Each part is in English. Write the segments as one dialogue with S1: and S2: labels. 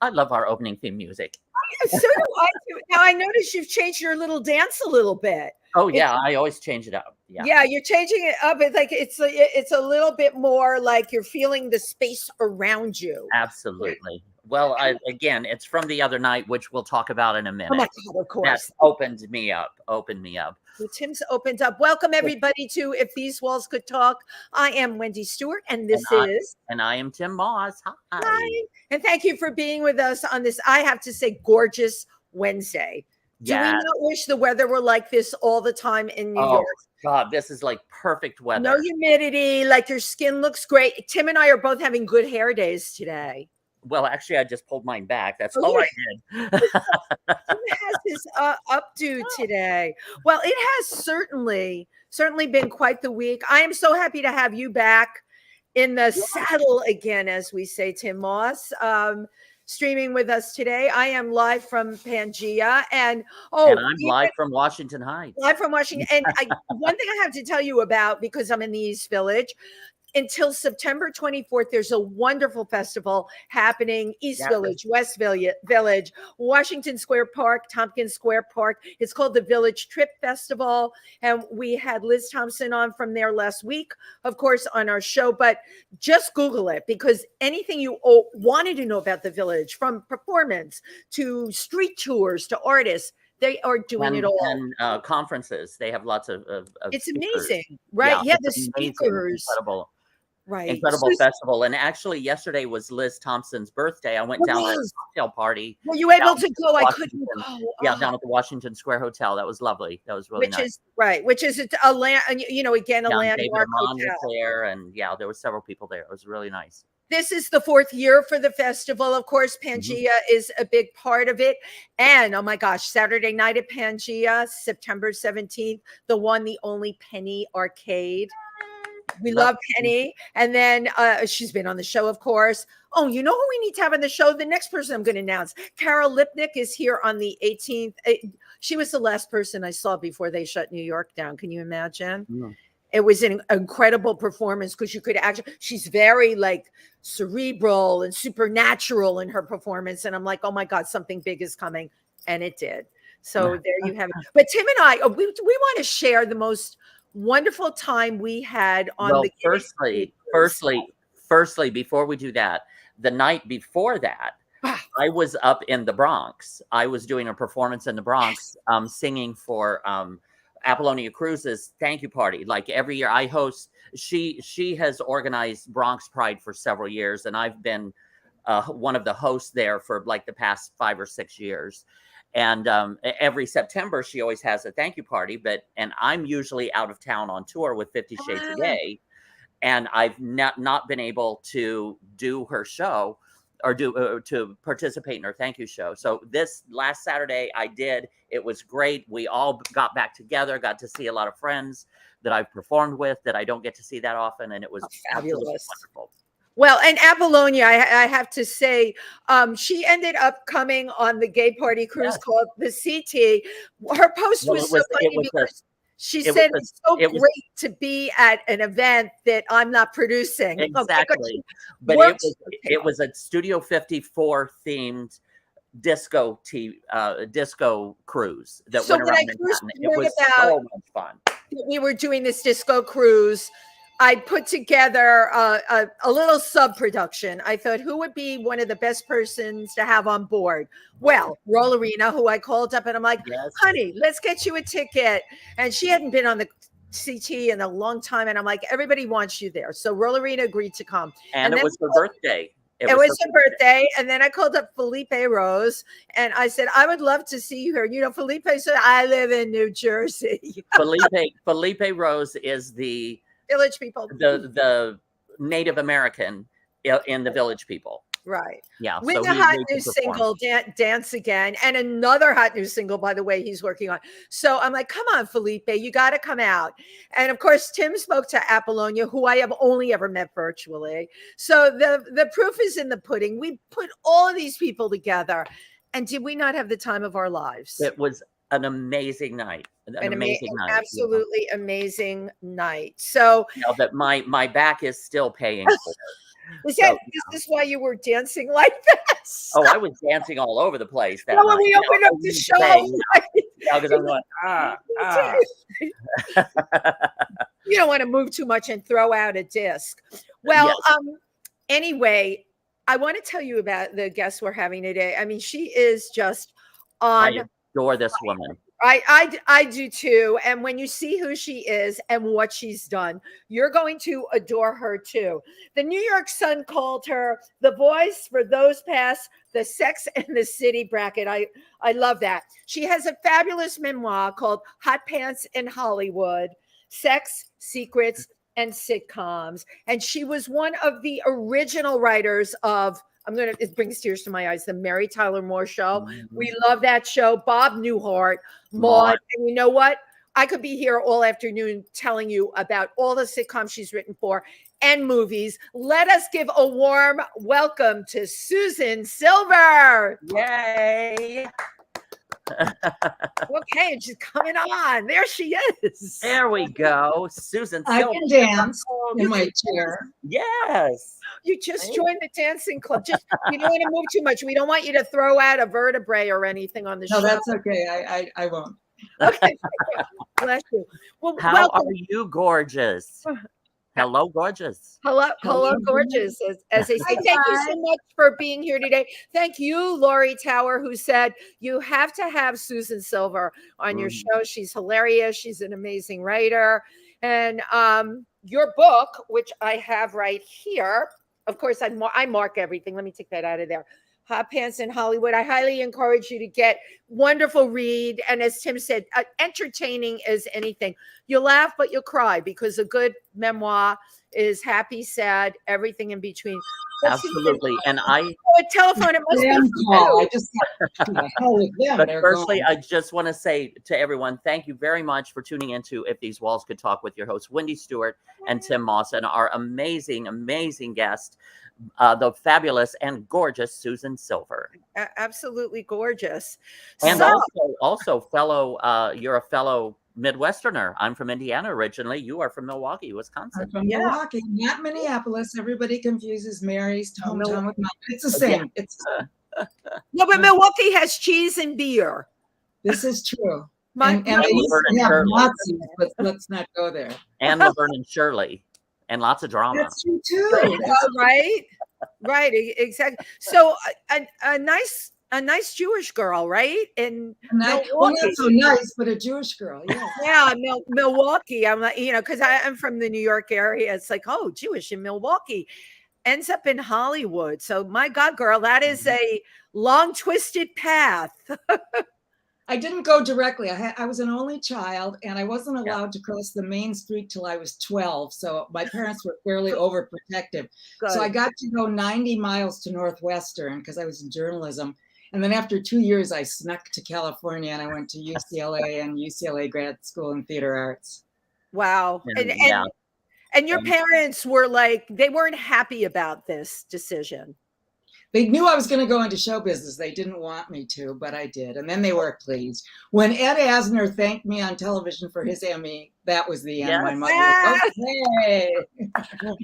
S1: I love our opening theme music.
S2: So do I too. Now I notice you've changed your little dance a little bit.
S1: Oh yeah, I always change it up.
S2: Yeah, you're changing it up. It's like it's a little bit more like you're feeling the space around you.
S1: Absolutely. Well, again, it's from the other night, which we'll talk about in a minute.
S2: Oh my God, of course.
S1: That opened me up.
S2: Well, Tim's opened up. Welcome everybody to If These Walls Could Talk. I am Wendy Stuart, and this is...
S1: And I am Tym Moss.
S2: Hi. And thank you for being with us on this, I have to say, gorgeous Wednesday. Do we not wish the weather were like this all the time in New York?
S1: God, this is like perfect weather.
S2: No humidity, like your skin looks great. Tim and I are both having good hair days today.
S1: Well, actually, I just pulled mine back. That's all I did.
S2: Tim has his updo today. Well, it has certainly been quite the week. I am so happy to have you back in the saddle again, as we say, Tym Moss. Streaming with us today. I am live from PANGEA, and
S1: I'm live from Washington Heights.
S2: Live from Washington. And one thing I have to tell you about, because I'm in the East Village, until September 24th, there's a wonderful festival happening, East Village, West Village, Washington Square Park, Tompkins Square Park. It's called the Village Trip Festival. And we had Liz Thompson on from there last week, of course, on our show. But just Google it, because anything you wanted to know about the Village, from performance to street tours to artists, they are doing it all.
S1: And conferences. They have lots of
S2: it's
S1: speakers.
S2: Amazing, right?
S1: Yeah,
S2: the speakers.
S1: Incredible.
S2: Right.
S1: Incredible festival. And actually, yesterday was Liz Thompson's birthday. I went down to a cocktail party.
S2: Were you able to go? I couldn't go.
S1: Yeah, down at the Washington Square Hotel. That was lovely. That was really nice.
S2: Which is a land, again, a landmark
S1: hotel. There, and there were several people there. It was really nice.
S2: This is the 4th year for the festival. Of course, PANGEA is a big part of it. And oh my gosh, Saturday night at PANGEA, September 17th, the one, the only Penny Arcade. We love Penny. And then she's been on the show, of course. Oh, you know who we need to have on the show? The next person I'm going to announce. Carol Lipnick is here on the 18th. She was the last person I saw before they shut New York down. Can you imagine? Mm. It was an incredible performance, because you could actually, she's very like cerebral and supernatural in her performance. And I'm like, oh my God, something big is coming. And it did. So there you have it. But Tim and I, we want to share the most wonderful time we had on the firstly, before we do that, the night before that, I was up in the Bronx. I was doing a performance in the Bronx, singing for Apollonia Cruz's thank you party. Like every year I host, she has organized Bronx Pride for several years, and I've been one of the hosts there for like the past 5 or 6 years. And every September she always has a thank you party, and I'm usually out of town on tour with 50 Shades a Day, and I've not been able to do her show or to participate in her thank you show. So this last Saturday I did. It was great. We all got back together, got to see a lot of friends that I've performed with that I don't get to see that often, and it was fabulous, wonderful. Well, and Apollonia, I have to say, she ended up coming on the gay party cruise called the CT. Her post was so funny because she said it's so great to be at an event that I'm not producing.
S1: Exactly. But it was a Studio 54 themed disco cruise that went around Manhattan. It was so much fun.
S2: We were doing this disco cruise. I put together a little sub-production. I thought, who would be one of the best persons to have on board? Well, Rollerina, who I called up, and I'm like, honey, let's get you a ticket. And she hadn't been on the CT in a long time. And I'm like, everybody wants you there. So Rollerina agreed to come.
S1: And it was her birthday.
S2: It was her birthday. And then I called up Felipe Rose, and I said, I would love to see her. You know, Felipe said, I live in New Jersey.
S1: Felipe Rose is the
S2: Village People,
S1: the Native American in the Village People,
S2: right?
S1: Yeah,
S2: with the hot new single "Dance Again," and another hot new single, by the way, he's working on. So I'm like, come on, Felipe, you got to come out. And of course, Tim spoke to Apollonia, who I have only ever met virtually. So the proof is in the pudding. We put all of these people together, and did we not have the time of our lives?
S1: It was an amazing night. An amazing night.
S2: Absolutely amazing night. So
S1: that my back is still paying for.
S3: This is why you were dancing like this?
S2: Oh, I was dancing all over the place that
S3: when
S2: night.
S3: we opened up the show.
S2: Because I'm going,
S3: You don't want to move too much and throw out a disc. Well,
S2: Yes.
S3: Anyway, I want to tell you about the guest we're having today. I mean, she is just on.
S2: I adore this woman.
S3: I do too. And when you see who she is and what she's done, you're going to adore her too. The New York Sun called her the voice for those past the Sex and the City bracket. I love that. She has a fabulous memoir called Hot Pants in Hollywood, Sex, Secrets, and Sitcoms. And she was one of the original writers of, it brings tears to my eyes, the Mary Tyler Moore Show.
S2: Mm-hmm.
S3: We love that show. Bob Newhart, Maude. And you know what? I could be here all afternoon telling you about all the sitcoms she's written for and movies. Let us give a warm welcome to Susan Silver.
S2: Yay.
S3: Okay, and she's coming on. There she is.
S2: There we go. Susan
S4: I
S2: Silver.
S4: can dance in my chair.
S2: Yes.
S3: You just joined the dancing club. Just you don't want to move too much. We don't want you to throw out a vertebrae or anything on the show.
S4: No, that's okay. I won't.
S3: Okay. Bless you. Well,
S2: How
S3: welcome.
S2: are you, gorgeous? Hello, gorgeous.
S3: Hello, gorgeous, as they say. Thank you so much for being here today. Thank you, Lori Tower, who said you have to have Susan Silver on your show. She's hilarious. She's an amazing writer. And your book, which I have right here, of course, I mark everything. Let me take that out of there. Hot Pants in Hollywood. I highly encourage you to get wonderful read. And as Tim said, entertaining as anything. You'll laugh, but you'll cry because a good memoir is happy, sad, everything in between. But
S2: Absolutely. And
S3: a telephone, it must
S4: Damn
S3: be
S4: call.
S3: you.
S4: I just who the hell with them.
S2: But
S4: They're
S2: firstly,
S4: gone.
S2: I just want to say to everyone, thank you very much for tuning into If These Walls Could Talk with your hosts, Wendy Stuart and Tym Moss, and our amazing, amazing guest, the fabulous and gorgeous Susan Silver.
S3: Absolutely gorgeous.
S2: And
S3: So,
S2: also fellow, you're a fellow Midwesterner. I'm from Indiana originally. You are from Milwaukee, Wisconsin.
S4: I'm from Milwaukee, not Minneapolis. Everybody confuses Mary's hometown with mine. It's the same. It's
S3: no, but Milwaukee has cheese and beer.
S4: this is true.
S3: My-
S4: and they used
S2: Laverne
S4: to
S2: and
S4: have
S2: Shirley.
S4: Nazis, but let's not go there.
S2: And Laverne and Shirley. And lots of drama.
S4: That's true too.
S3: Right, exactly. So a nice Jewish girl, right? In
S4: Well, not so nice, but a Jewish girl.
S3: Yeah, Milwaukee. I'm like, because I'm from the New York area. It's like, oh, Jewish in Milwaukee, ends up in Hollywood. So my God, girl, that is a long, twisted path.
S4: I didn't go directly. I was an only child, and I wasn't allowed to cross the main street till I was 12. So my parents were fairly overprotective.
S3: Good.
S4: So I got to go 90 miles to Northwestern because I was in journalism. And then after 2 years, I snuck to California and I went to UCLA and UCLA grad school in theater arts.
S3: Wow. And your parents were like, they weren't happy about this decision.
S4: They knew I was going to go into show business. They didn't want me to, but I did. And then they were pleased. When Ed Asner thanked me on television for his Emmy, that was the end.
S2: Yes.
S4: My mother was, okay.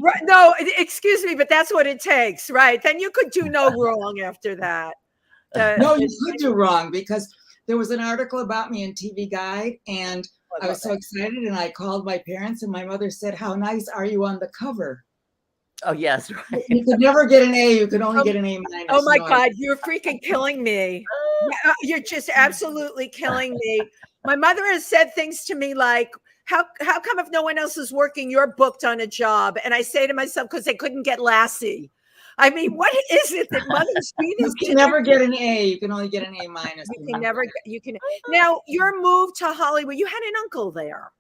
S3: Right, no, excuse me, but that's what it takes, right? Then you could do no wrong after that.
S4: No, you could do wrong because there was an article about me in TV Guide, and I was so excited, and I called my parents, and my mother said, "How nice are you on the cover?"
S2: Oh, yes. Right.
S4: You could never get an A. You could only get an A minus.
S3: Oh my God, you're freaking killing me. You're just absolutely killing me. My mother has said things to me like, how come if no one else is working, you're booked on a job? And I say to myself, because they couldn't get Lassie. I mean, what is it that mothers do?
S4: You can never get an A. You can only get an A minus.
S3: You can. Now, your move to Hollywood, you had an uncle there.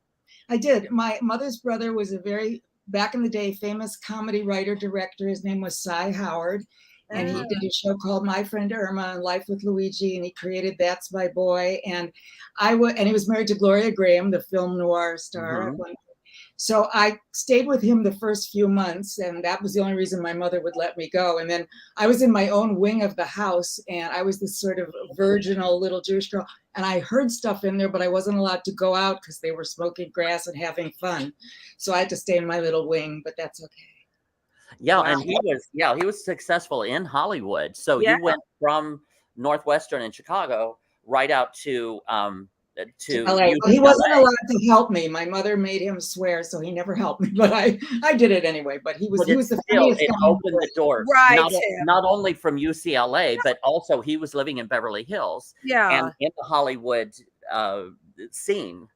S4: I did. My mother's brother was a very, back in the day, famous comedy writer director. His name was Cy Howard. And he did a show called My Friend Irma and Life with Luigi. And he created That's My Boy. And he was married to Gloria Graham, the film noir star. Mm-hmm. So I stayed with him the first few months, and that was the only reason my mother would let me go. And then I was in my own wing of the house, and I was this sort of virginal little Jewish girl. And I heard stuff in there, but I wasn't allowed to go out because they were smoking grass and having fun. So I had to stay in my little wing, but that's okay.
S2: Yeah,
S3: Wow.
S2: and he was successful in Hollywood. So
S3: Yeah.
S2: you went from Northwestern in Chicago right out to
S4: LA. Well, he wasn't allowed to help me. My mother made him swear, so he never helped me. But I did it anyway. But he was the funniest
S2: it
S4: guy.
S2: opened the door,
S3: Right,
S2: not only from UCLA, but also he was living in Beverly Hills and in the Hollywood scene.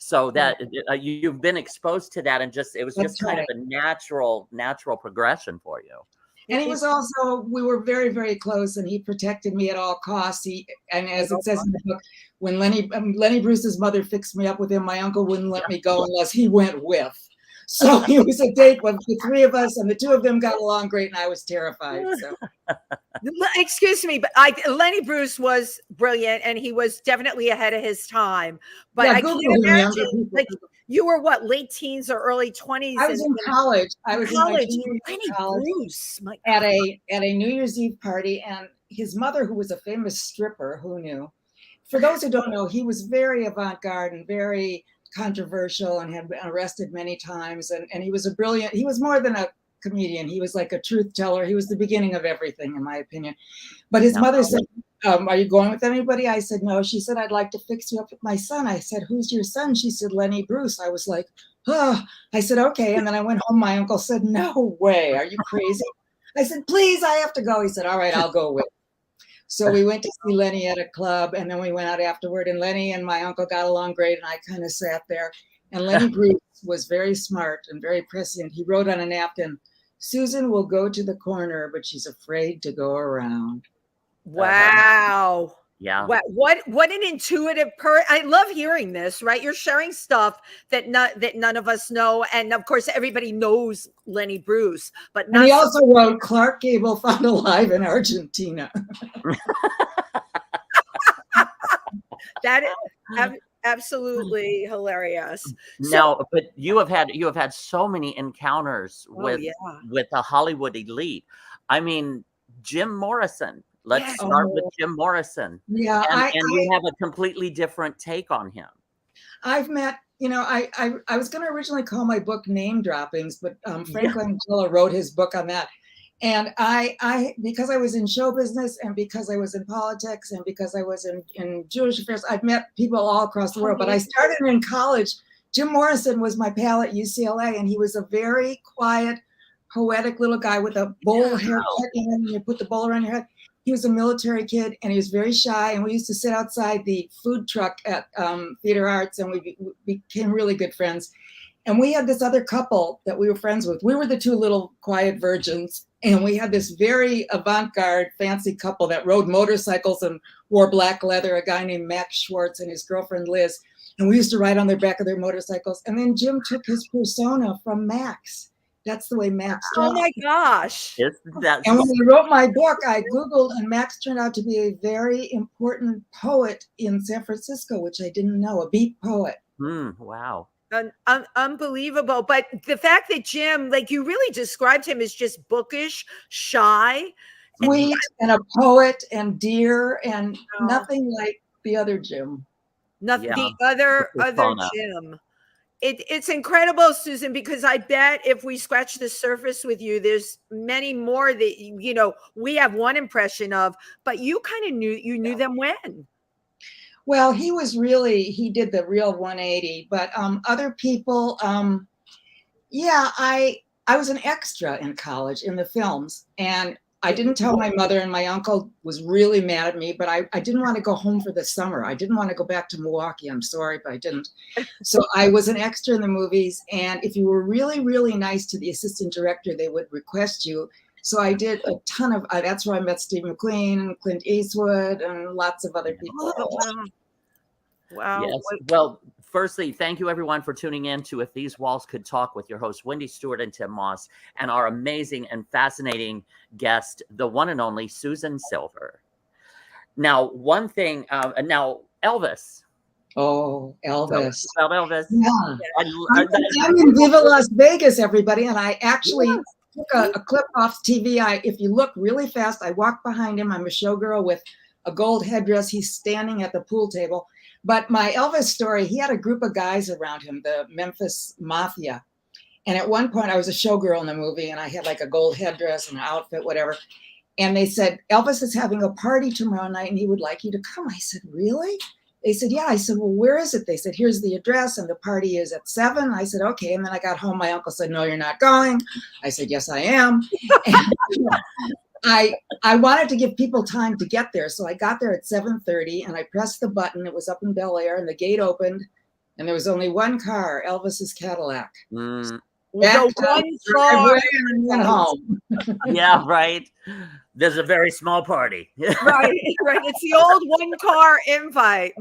S2: So that you've been exposed to that, and it was just kind of a natural progression for you.
S4: And he was also, we were very, very close, and he protected me at all costs. And as it says in the book, when Lenny Bruce's mother fixed me up with him, my uncle wouldn't let me go unless he went with. So it was a date with the three of us, and the two of them got along great, and I was terrified. So.
S3: Excuse me, but Lenny Bruce was brilliant, and he was definitely ahead of his time. But I can't imagine, like, you were what, late teens or early 20s?
S4: I was in college. I was in college.
S3: Lenny Bruce
S4: at a New Year's Eve party, and his mother, who was a famous stripper, who knew? For those who don't know, he was very avant-garde and very controversial, and had been arrested many times. And he was he was more than a comedian. He was like a truth teller. He was the beginning of everything, in my opinion. But his mother said, are you going with anybody? I said, no. She said, I'd like to fix you up with my son. I said, who's your son? She said, Lenny Bruce. I was like, oh. I said, okay. And then I went home. My uncle said, no way. Are you crazy? I said, please, I have to go. He said, all right, I'll go with you. So we went to see Lenny at a club, and then we went out afterward, and Lenny and my uncle got along great, and I kind of sat there. And Lenny Bruce was very smart and very prescient. He wrote on a napkin, Susan will go to the corner, but she's afraid to go around.
S3: Wow.
S2: Yeah.
S3: What an intuitive I love hearing this, right? You're sharing stuff that none of us know. And of course, everybody knows Lenny Bruce, but
S4: and he also wrote Clark Gable found alive in Argentina.
S3: That is absolutely hilarious.
S2: Now, but you have had so many encounters with the Hollywood elite. I mean, Jim Morrison. Let's start with Jim Morrison.
S4: Yeah,
S2: and you have a completely different take on him.
S4: I've met, I was going to originally call my book Name Droppings, but Frank Langella wrote his book on that. And I because I was in show business, and because I was in politics, and because I was in Jewish affairs, I've met people all across the world. But I started in college. Jim Morrison was my pal at UCLA, and he was a very quiet, poetic little guy with a bowl haircut, and you put the bowl around your head. He was a military kid, and he was very shy. And we used to sit outside the food truck at Theater Arts, and we became really good friends. And we had this other couple that we were friends with. We were the two little quiet virgins. And we had this very avant-garde, fancy couple that rode motorcycles and wore black leather, a guy named Max Schwartz and his girlfriend Liz. And we used to ride on their back of their motorcycles. And then Jim took his persona from Max. That's the way Max dressed.
S3: Oh my gosh.
S4: And when he wrote my book, I Googled, and Max turned out to be a very important poet in San Francisco, which I didn't know, a beat poet.
S2: Wow.
S3: Unbelievable. But the fact that Jim, like, you really described him as just bookish, shy,
S4: sweet, and a poet, and dear, and nothing like the other Jim.
S3: Nothing. The other Jim. It's incredible, Susan, because I bet if we scratch the surface with you, there's many more that, we have one impression of, but you kind of knew them when.
S4: Well, he did the real 180, but other people, I was an extra in college in the films, and I didn't tell my mother, and my uncle was really mad at me, but I didn't want to go home for the summer. I didn't want to go back to Milwaukee. I'm sorry, but I didn't. So I was an extra in the movies, and if you were really, really nice to the assistant director, they would request you. So I did a ton of, that's where I met Steve McQueen, Clint Eastwood, and lots of other people.
S3: Wow.
S2: Yes. Well, firstly, thank you everyone for tuning in to If These Walls Could Talk with your hosts, Wendy Stuart and Tym Moss, and our amazing and fascinating guest, the one and only Susan Silver. Now, one thing, now Elvis.
S4: Oh, Elvis.
S2: About Elvis.
S4: Yeah. I'm in Viva Las Vegas, everybody, and I actually took a clip off TV. If you look really fast, I walk behind him. I'm a showgirl with a gold headdress. He's standing at the pool table. But my Elvis story, he had a group of guys around him, the Memphis Mafia. And at one point I was a showgirl in the movie and I had like a gold headdress and an outfit, whatever. And they said, Elvis is having a party tomorrow night and he would like you to come. I said, really? They said, yeah. I said, well, where is it? They said, here's the address and the party is at 7. I said, okay. And then I got home. My uncle said, no, you're not going. I said, yes, I am. And I wanted to give people time to get there. So I got there at 7:30 and I pressed the button. It was up in Bel Air and the gate opened and there was only one car, Elvis's Cadillac.
S2: Mm.
S3: The one car.
S4: And went home.
S2: Yeah, right. There's a very small party.
S3: Right. It's the old one car invite.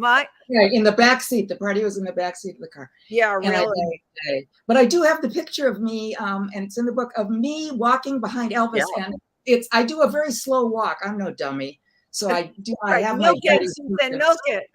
S4: Yeah, in the back seat. The party was in the back seat of the car.
S3: Yeah,
S4: And
S3: really.
S4: but I do have the picture of me, and it's in the book, of me walking behind Elvis.
S2: Yeah.
S4: And I do a very slow walk. I'm no dummy. So I have
S3: milk
S4: my
S3: it, Susan, milk it.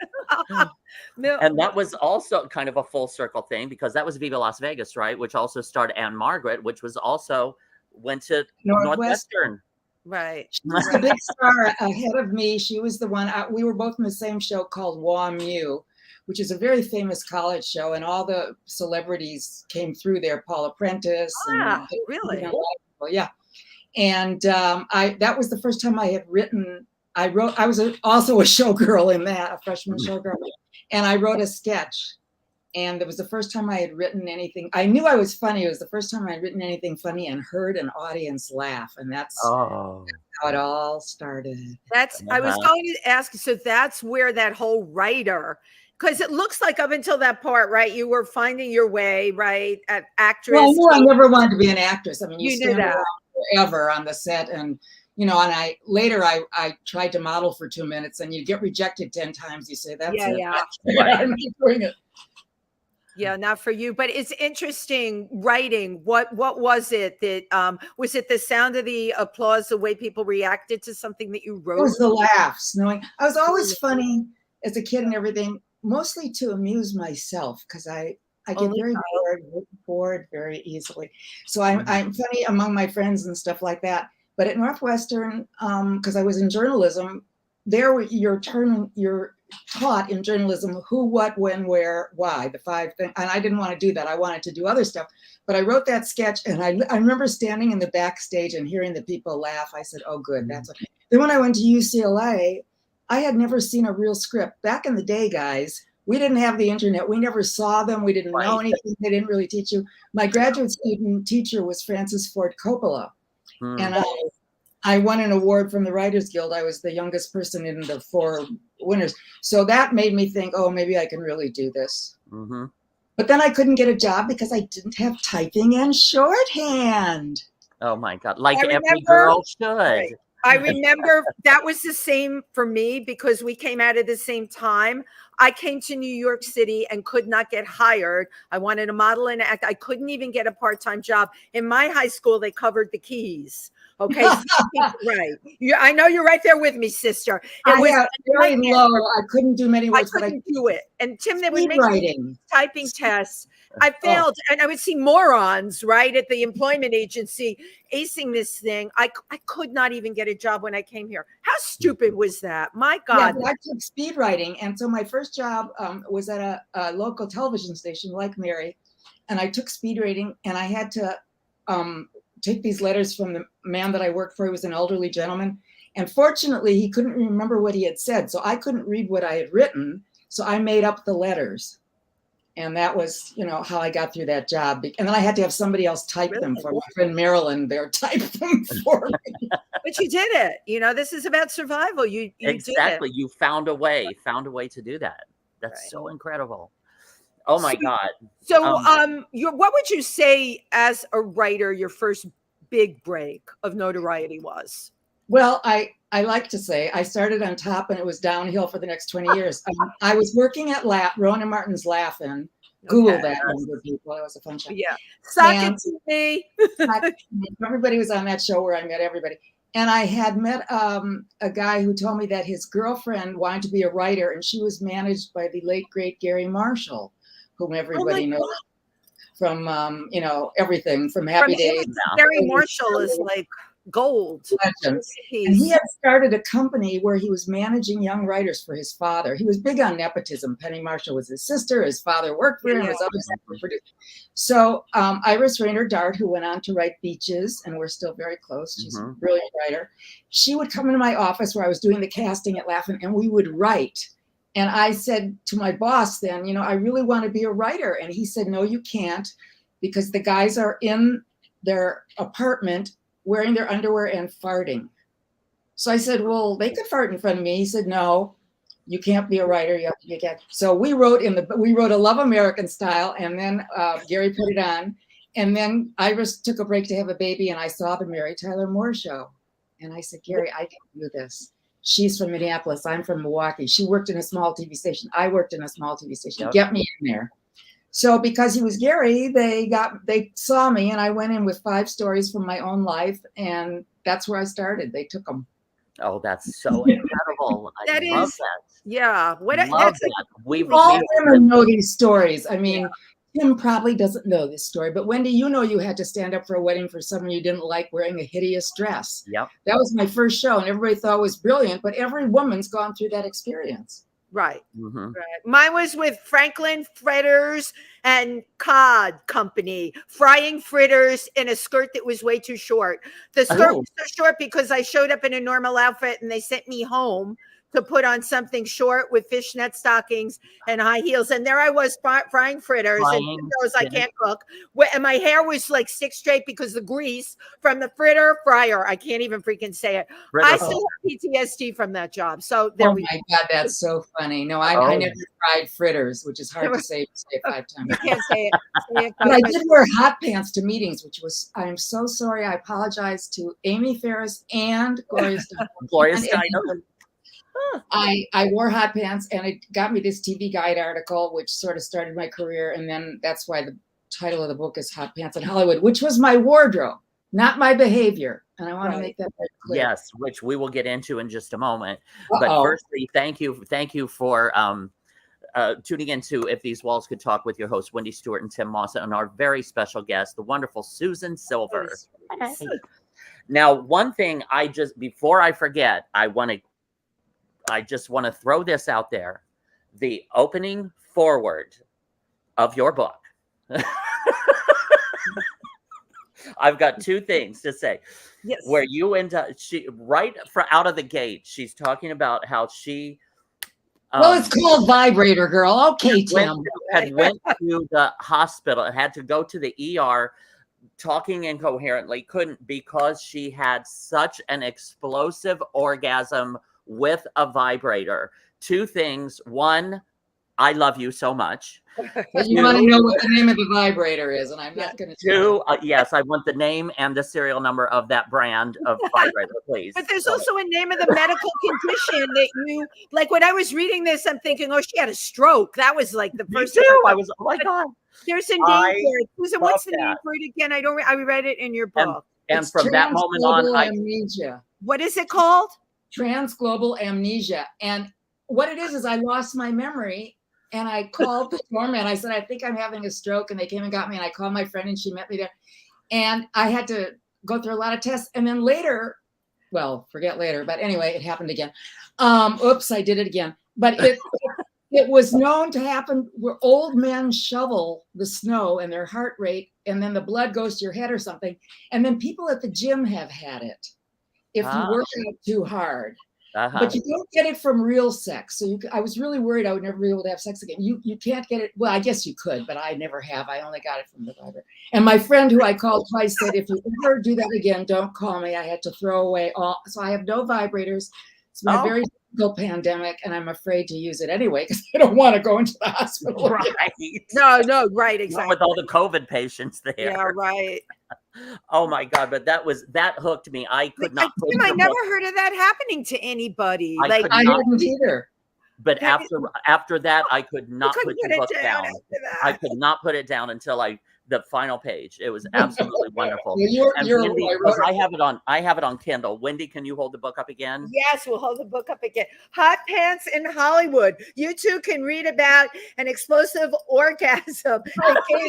S2: And that was also kind of a full circle thing because that was Viva Las Vegas, right? Which also starred Anne Margaret, which was also went to Northwestern.
S3: Right.
S4: She was the big star ahead of me. She was the one. We were both in the same show called WAMU, which is a very famous college show, and all the celebrities came through there. Paula Prentice.
S3: Ah, really?
S4: Yeah. And that was the first time I had written. I was also a showgirl in that, a freshman showgirl, and I wrote a sketch. And it was the first time I had written anything. I knew I was funny. It was the first time I had written anything funny and heard an audience laugh. And that's how it all started.
S3: I was going to ask, so that's where that whole writer, because it looks like up until that part, right, you were finding your way, right, at actress.
S4: Well, I knew I never wanted to be an actress. I mean, you
S3: knew
S4: stand
S3: that
S4: around forever on the set, and and I tried to model for 2 minutes, and you get rejected 10 times. You say, "That's it."
S2: Right.
S4: I'm not doing it.
S3: Yeah, not for you, but it's interesting writing. What was it that was it the sound of the applause, the way people reacted to something that you wrote?
S4: It was the laughs. Knowing I was always funny as a kid and everything, mostly to amuse myself because I get very bored very easily. So I'm funny among my friends and stuff like that. But at Northwestern, because I was in journalism, there you're taught in journalism who, what, when, where, why, the 5 things. And I didn't want to do that. I wanted to do other stuff. But I wrote that sketch, and I remember standing in the backstage and hearing the people laugh. I said, oh, good, that's what. Then when I went to UCLA, I had never seen a real script. Back in the day, guys, we didn't have the internet. We never saw them. We didn't know anything. They didn't really teach you. My graduate student teacher was Francis Ford Coppola. And I won an award from the Writers Guild. I was the youngest person in the 4 winners. So that made me think, oh, maybe I can really do this.
S2: Mm-hmm.
S4: But then I couldn't get a job because I didn't have typing and shorthand.
S2: Oh my God. Like every girl should.
S3: Right. I remember that was the same for me because we came out at the same time. I came to New York City and could not get hired. I wanted to model and act. I couldn't even get a part-time job. In my high school, they covered the keys. Okay, right. I know you're right there with me, sister. It was
S4: very low. I couldn't do many words,
S3: but I couldn't do it. And Tim, they would make
S4: writing,
S3: typing tests. I failed, and I would see morons right at the employment agency acing this thing. I could not even get a job when I came here. How stupid was that? My God!
S4: Yeah, I took speed writing, and so my first job was at a local television station, like Mary, and I took speed writing, and I had to take these letters from the man that I worked for. He was an elderly gentleman. And fortunately, he couldn't remember what he had said. So I couldn't read what I had written. So I made up the letters. And that was, how I got through that job. And then I had to have somebody else type them for me. My friend Marilyn there typed them for me.
S3: But you did it. This is about survival. You
S2: exactly.
S3: Did it.
S2: You found a way to do that. That's so incredible. Oh my God.
S3: So what would you say as a writer, your first big break of notoriety was?
S4: Well, I like to say I started on top and it was downhill for the next 20 years. I was working at Rowan & Martin's Laugh-In. Google that, younger people. It was a fun show.
S3: Yeah. Suck it to me.
S4: Everybody was on that show where I met everybody. And I had met a guy who told me that his girlfriend wanted to be a writer, and she was managed by the late, great Gary Marshall, whom everybody knows from, everything from Happy Days.
S3: Gary Marshall is like gold.
S4: Legend. And he had started a company where he was managing young writers for his father. He was big on nepotism. Penny Marshall was his sister. His father worked for him. His other son were produced. So Iris Rainer Dart, who went on to write Beaches, and we're still very close. She's a brilliant writer. She would come into my office where I was doing the casting at Laugh-In, and we would write. And I said to my boss then, you know, I really want to be a writer. And he said, no, you can't, because the guys are in their apartment wearing their underwear and farting. So I said, well, they could fart in front of me. He said, no, you can't be a writer. You have to be a cat. So we wrote a Love American Style, and then Gary put it on. And then Iris took a break to have a baby, and I saw the Mary Tyler Moore Show. And I said, Gary, I can do this. She's from Minneapolis. I'm from Milwaukee. She worked in a small TV station. I worked in a small TV station. Get me in there. So because he was Gary, they saw me, and I went in with 5 stories from my own life, and that's where I started. They took them.
S2: Oh, that's so incredible. I love that.
S3: Yeah.
S4: All women know these stories. I mean, Tim probably doesn't know this story, but Wendy, you know, you had to stand up for a wedding for someone you didn't like wearing a hideous dress.
S2: Yep.
S4: That was my first show, and everybody thought it was brilliant, but every woman's gone through that experience.
S3: Right. Right. Mine was with Franklin Fritters and Cod Company, frying fritters in a skirt that was way too short. The skirt was so short because I showed up in a normal outfit and they sent me home to put on something short with fishnet stockings and high heels. And there I was frying fritters and those I can't cook. And my hair was like 6 straight because the grease from the fritter fryer. I can't even freaking say it. I still have PTSD from that job. So there
S4: my God, that's so funny. No, I never fried fritters, which is hard to say 5 times.
S3: You can't say it.
S4: But I did wear hot pants to meetings, which was, I'm so sorry. I apologize to Amy Ferris and Gloria Steinem.
S2: Gloria Steinem.
S4: I wore hot pants, and it got me this TV Guide article, which sort of started my career. And then that's why the title of the book is Hot Pants in Hollywood, which was my wardrobe, not my behavior. And I want to make that very clear.
S2: Yes, which we will get into in just a moment. But firstly, thank you for tuning into If These Walls Could Talk with your hosts, Wendy Stuart and Tym Moss, and our very special guest, the wonderful Susan Silver. Hey. Now, one thing before I forget, I just want to throw this out there. The opening foreword of your book. I've got 2 things to say.
S3: Yes.
S2: Where you end up, out of the gate, she's talking about how she.
S4: Well, it's called Vibrator, girl. Okay, Tim.
S2: Went to the hospital, had to go to the ER, talking incoherently, couldn't, because she had such an explosive orgasm with a vibrator. 2 things. 1, I love you so much.
S4: But you want to know what the name of the vibrator is, and I'm not going to.
S2: 2, yes, I want the name and the serial number of that brand of vibrator, please.
S3: But there's also a name of the medical condition that you like. When I was reading this, I'm thinking, oh, she had a stroke. That was like the first.
S2: I was, oh my God.
S3: There's a name for it. Susan, what's the name for it again? I read it in your book.
S2: And from that moment on,
S4: amnesia.
S3: What is it called?
S4: Transglobal amnesia. And what it is I lost my memory, and I called the doorman. I said, I think I'm having a stroke. And they came and got me, and I called my friend, and she met me there. And I had to go through a lot of tests. And then later, well, forget later, but anyway, it happened again. Oops, I did it again. But it was known to happen where old men shovel the snow and their heart rate, and then the blood goes to your head or something. And then people at the gym have had it if you work out too hard. But you don't get it from real sex. So I was really worried I would never be able to have sex again. You can't get it. Well, I guess you could, but I never have. I only got it from the vibrator. And my friend who I called twice said, if you ever do that again, don't call me. I had to throw away all. So I have no vibrators. It's been a very difficult pandemic, and I'm afraid to use it anyway because I don't want to go into the hospital.
S2: Right.
S3: No, right, exactly.
S2: With all the COVID patients there.
S3: Yeah, right.
S2: Oh my God! But that hooked me. I could not.
S3: I never heard of that happening to anybody.
S4: I didn't either.
S2: But after that, I could not put the book down. I could not put it down until I The final page. It was absolutely wonderful. And
S4: You're
S2: Wendy,
S4: right.
S2: because I have it on Kindle. Wendy, can you hold the book up again?
S3: Yes, we'll hold the book up again. Hot Pants in Hollywood. You too can read about an explosive orgasm and gain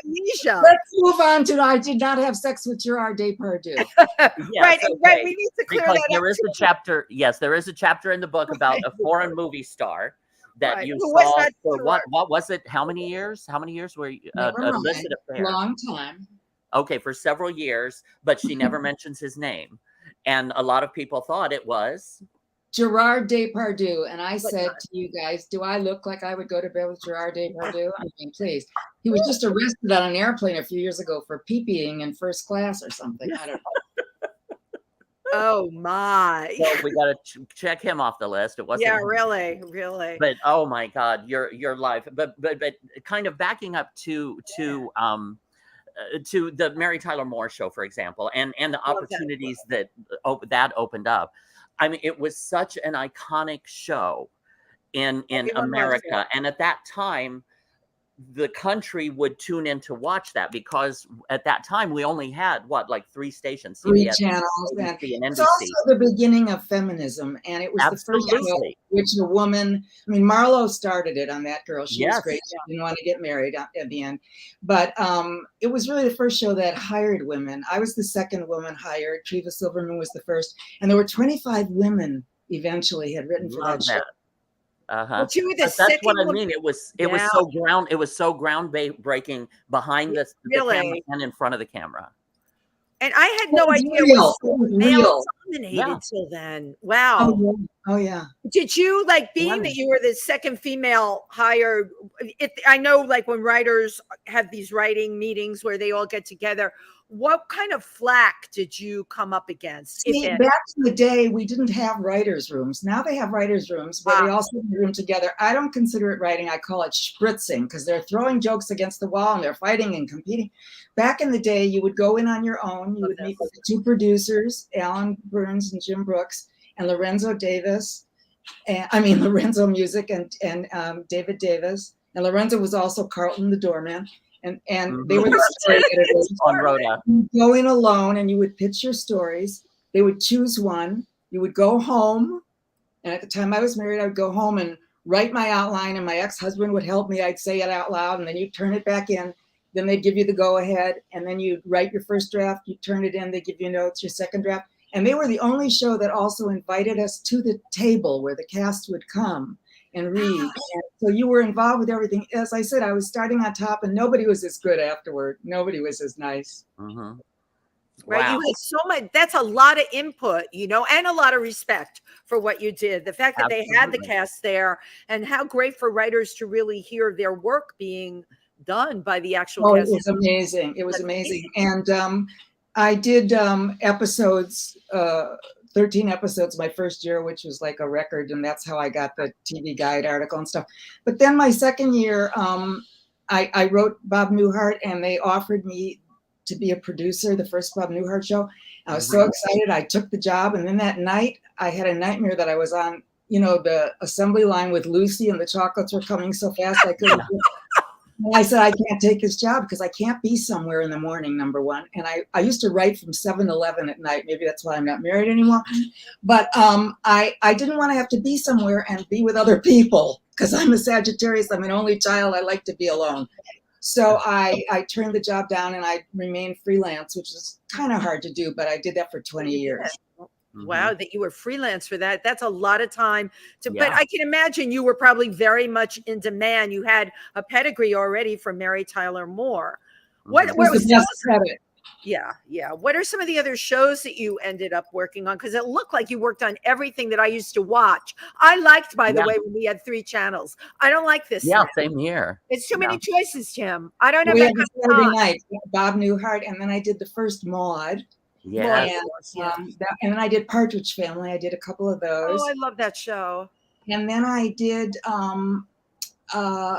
S3: amnesia.
S4: Let's move on to I did not have sex with Gerard Depardieu.
S3: Right,
S2: okay.
S3: right. We need to clear
S2: Because
S3: that
S2: there
S3: up
S2: is a chapter. Yes, there is a chapter in the book about a foreign movie star that you
S3: Who was
S2: saw
S3: not
S2: for
S3: Gerard.
S2: what was it? How many years? How many years were you
S4: Never mind.
S2: illicit affair?
S4: Long time.
S2: Okay, for several years, but she never mentions his name, and a lot of people thought it was
S4: Gerard Depardieu. And I said to you guys, do I look like I would go to bed with Gerard Depardieu? I mean, please. He was just arrested on an airplane a few years ago for pee-peeing in first class or something. I don't know.
S3: Oh my.
S2: So we got to check him off the list. It wasn't.
S3: Yeah,
S2: him.
S3: really.
S2: But oh my God, your life. But kind of backing up to the Mary Tyler Moore show, for example, and the opportunities that opened up. I mean, it was such an iconic show in America, and at that time, the country would tune in to watch that, because at that time we only had like 3 stations,
S4: Three
S2: CBS,
S4: channels.
S2: ABC, and NBC.
S4: It's also the beginning of feminism, and it was the first show which a woman. I mean, Marlo started it on That Girl. She was great. She didn't want to get married at the end, but it was really the first show that hired women. I was the second woman hired. Treva Silverman was the first, and there were 25 women eventually had written for that show.
S3: Well, that's
S2: what I mean. It was so groundbreaking behind the camera and in front of the camera.
S3: And I had no idea it was male dominated till then. Wow.
S4: Oh yeah.
S3: Did you being that you were the second female hired? I know, when writers have these writing meetings where they all get together. What kind of flack did you come up against?
S4: See, back in the day, we didn't have writers' rooms. Now they have writers' rooms where they all sit in the room together. I don't consider it writing. I call it spritzing, because they're throwing jokes against the wall and they're fighting and competing. Back in the day, you would go in on your own. You would meet with the 2 producers, Alan Burns and Jim Brooks, and Lorenzo Davis. Lorenzo Music and David Davis. And Lorenzo was also Carlton, the doorman. And they were the story editors.
S2: On Rhoda.
S4: You go in alone and you would pitch your stories. They would choose one. You would go home. And at the time I was married, I would go home and write my outline, and my ex-husband would help me. I'd say it out loud, and then you'd turn it back in. Then they'd give you the go-ahead, and then you'd write your first draft. You turn it in. They give you notes, your second draft. And they were the only show that also invited us to the table where the cast would come and read. And so you were involved with everything. As I said, I was starting on top, and nobody was as good afterward. Nobody was as nice.
S2: Mm-hmm.
S3: Right.
S2: Wow.
S3: You had so much. That's a lot of input, and a lot of respect for what you did. The fact that they had the cast there, and how great for writers to really hear their work being done by the actual cast.
S4: It was amazing. It was amazing. And I did episodes, 13 episodes my first year, which was like a record. And that's how I got the TV Guide article and stuff. But then my second year, I wrote Bob Newhart, and they offered me to be a producer, the first Bob Newhart show. I was so excited. I took the job. And then that night I had a nightmare that I was on, the assembly line with Lucy, and the chocolates were coming so fast I couldn't. And I said, I can't take this job because I can't be somewhere in the morning, number one. And I used to write from 7 to 11 at night. Maybe that's why I'm not married anymore. But I didn't want to have to be somewhere and be with other people, because I'm a Sagittarius. I'm an only child. I like to be alone. So I turned the job down, and I remained freelance, which is kind of hard to do, but I did that for 20 years.
S3: Wow, that you were freelance for that. That's a lot of time but I can imagine you were probably very much in demand. You had a pedigree already from Mary Tyler Moore. What was the best credit? Yeah. What are some of the other shows that you ended up working on? Because it looked like you worked on everything that I used to watch. I liked, by the way, when we had 3 channels. I don't like this.
S2: Yeah,
S3: now.
S2: Same here.
S3: It's too many choices, Tim. I don't know.
S4: We had Saturday night, Bob Newhart, and then I did the first Maude.
S2: Yeah.
S4: And then I did Partridge Family. I did a couple of those.
S3: Oh, I love that show.
S4: And then I did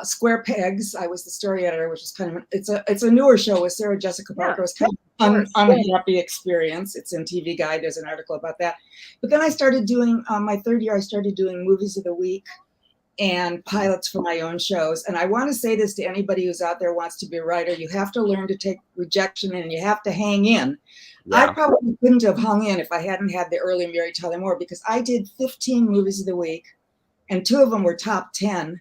S4: Square Pegs. I was the story editor, which is kind of it's a newer show with Sarah Jessica Parker. It's kind of unhappy experience. It's in TV Guide. There's an article about that. But then I started doing my third year. I started doing Movies of the Week, and pilots for my own shows. And I want to say this to anybody who's out there wants to be a writer. You have to learn to take rejection and you have to hang in.
S2: Yeah.
S4: I probably couldn't have hung in if I hadn't had the early Mary Tyler Moore, because I did 15 movies of the week and 2 of them were top 10.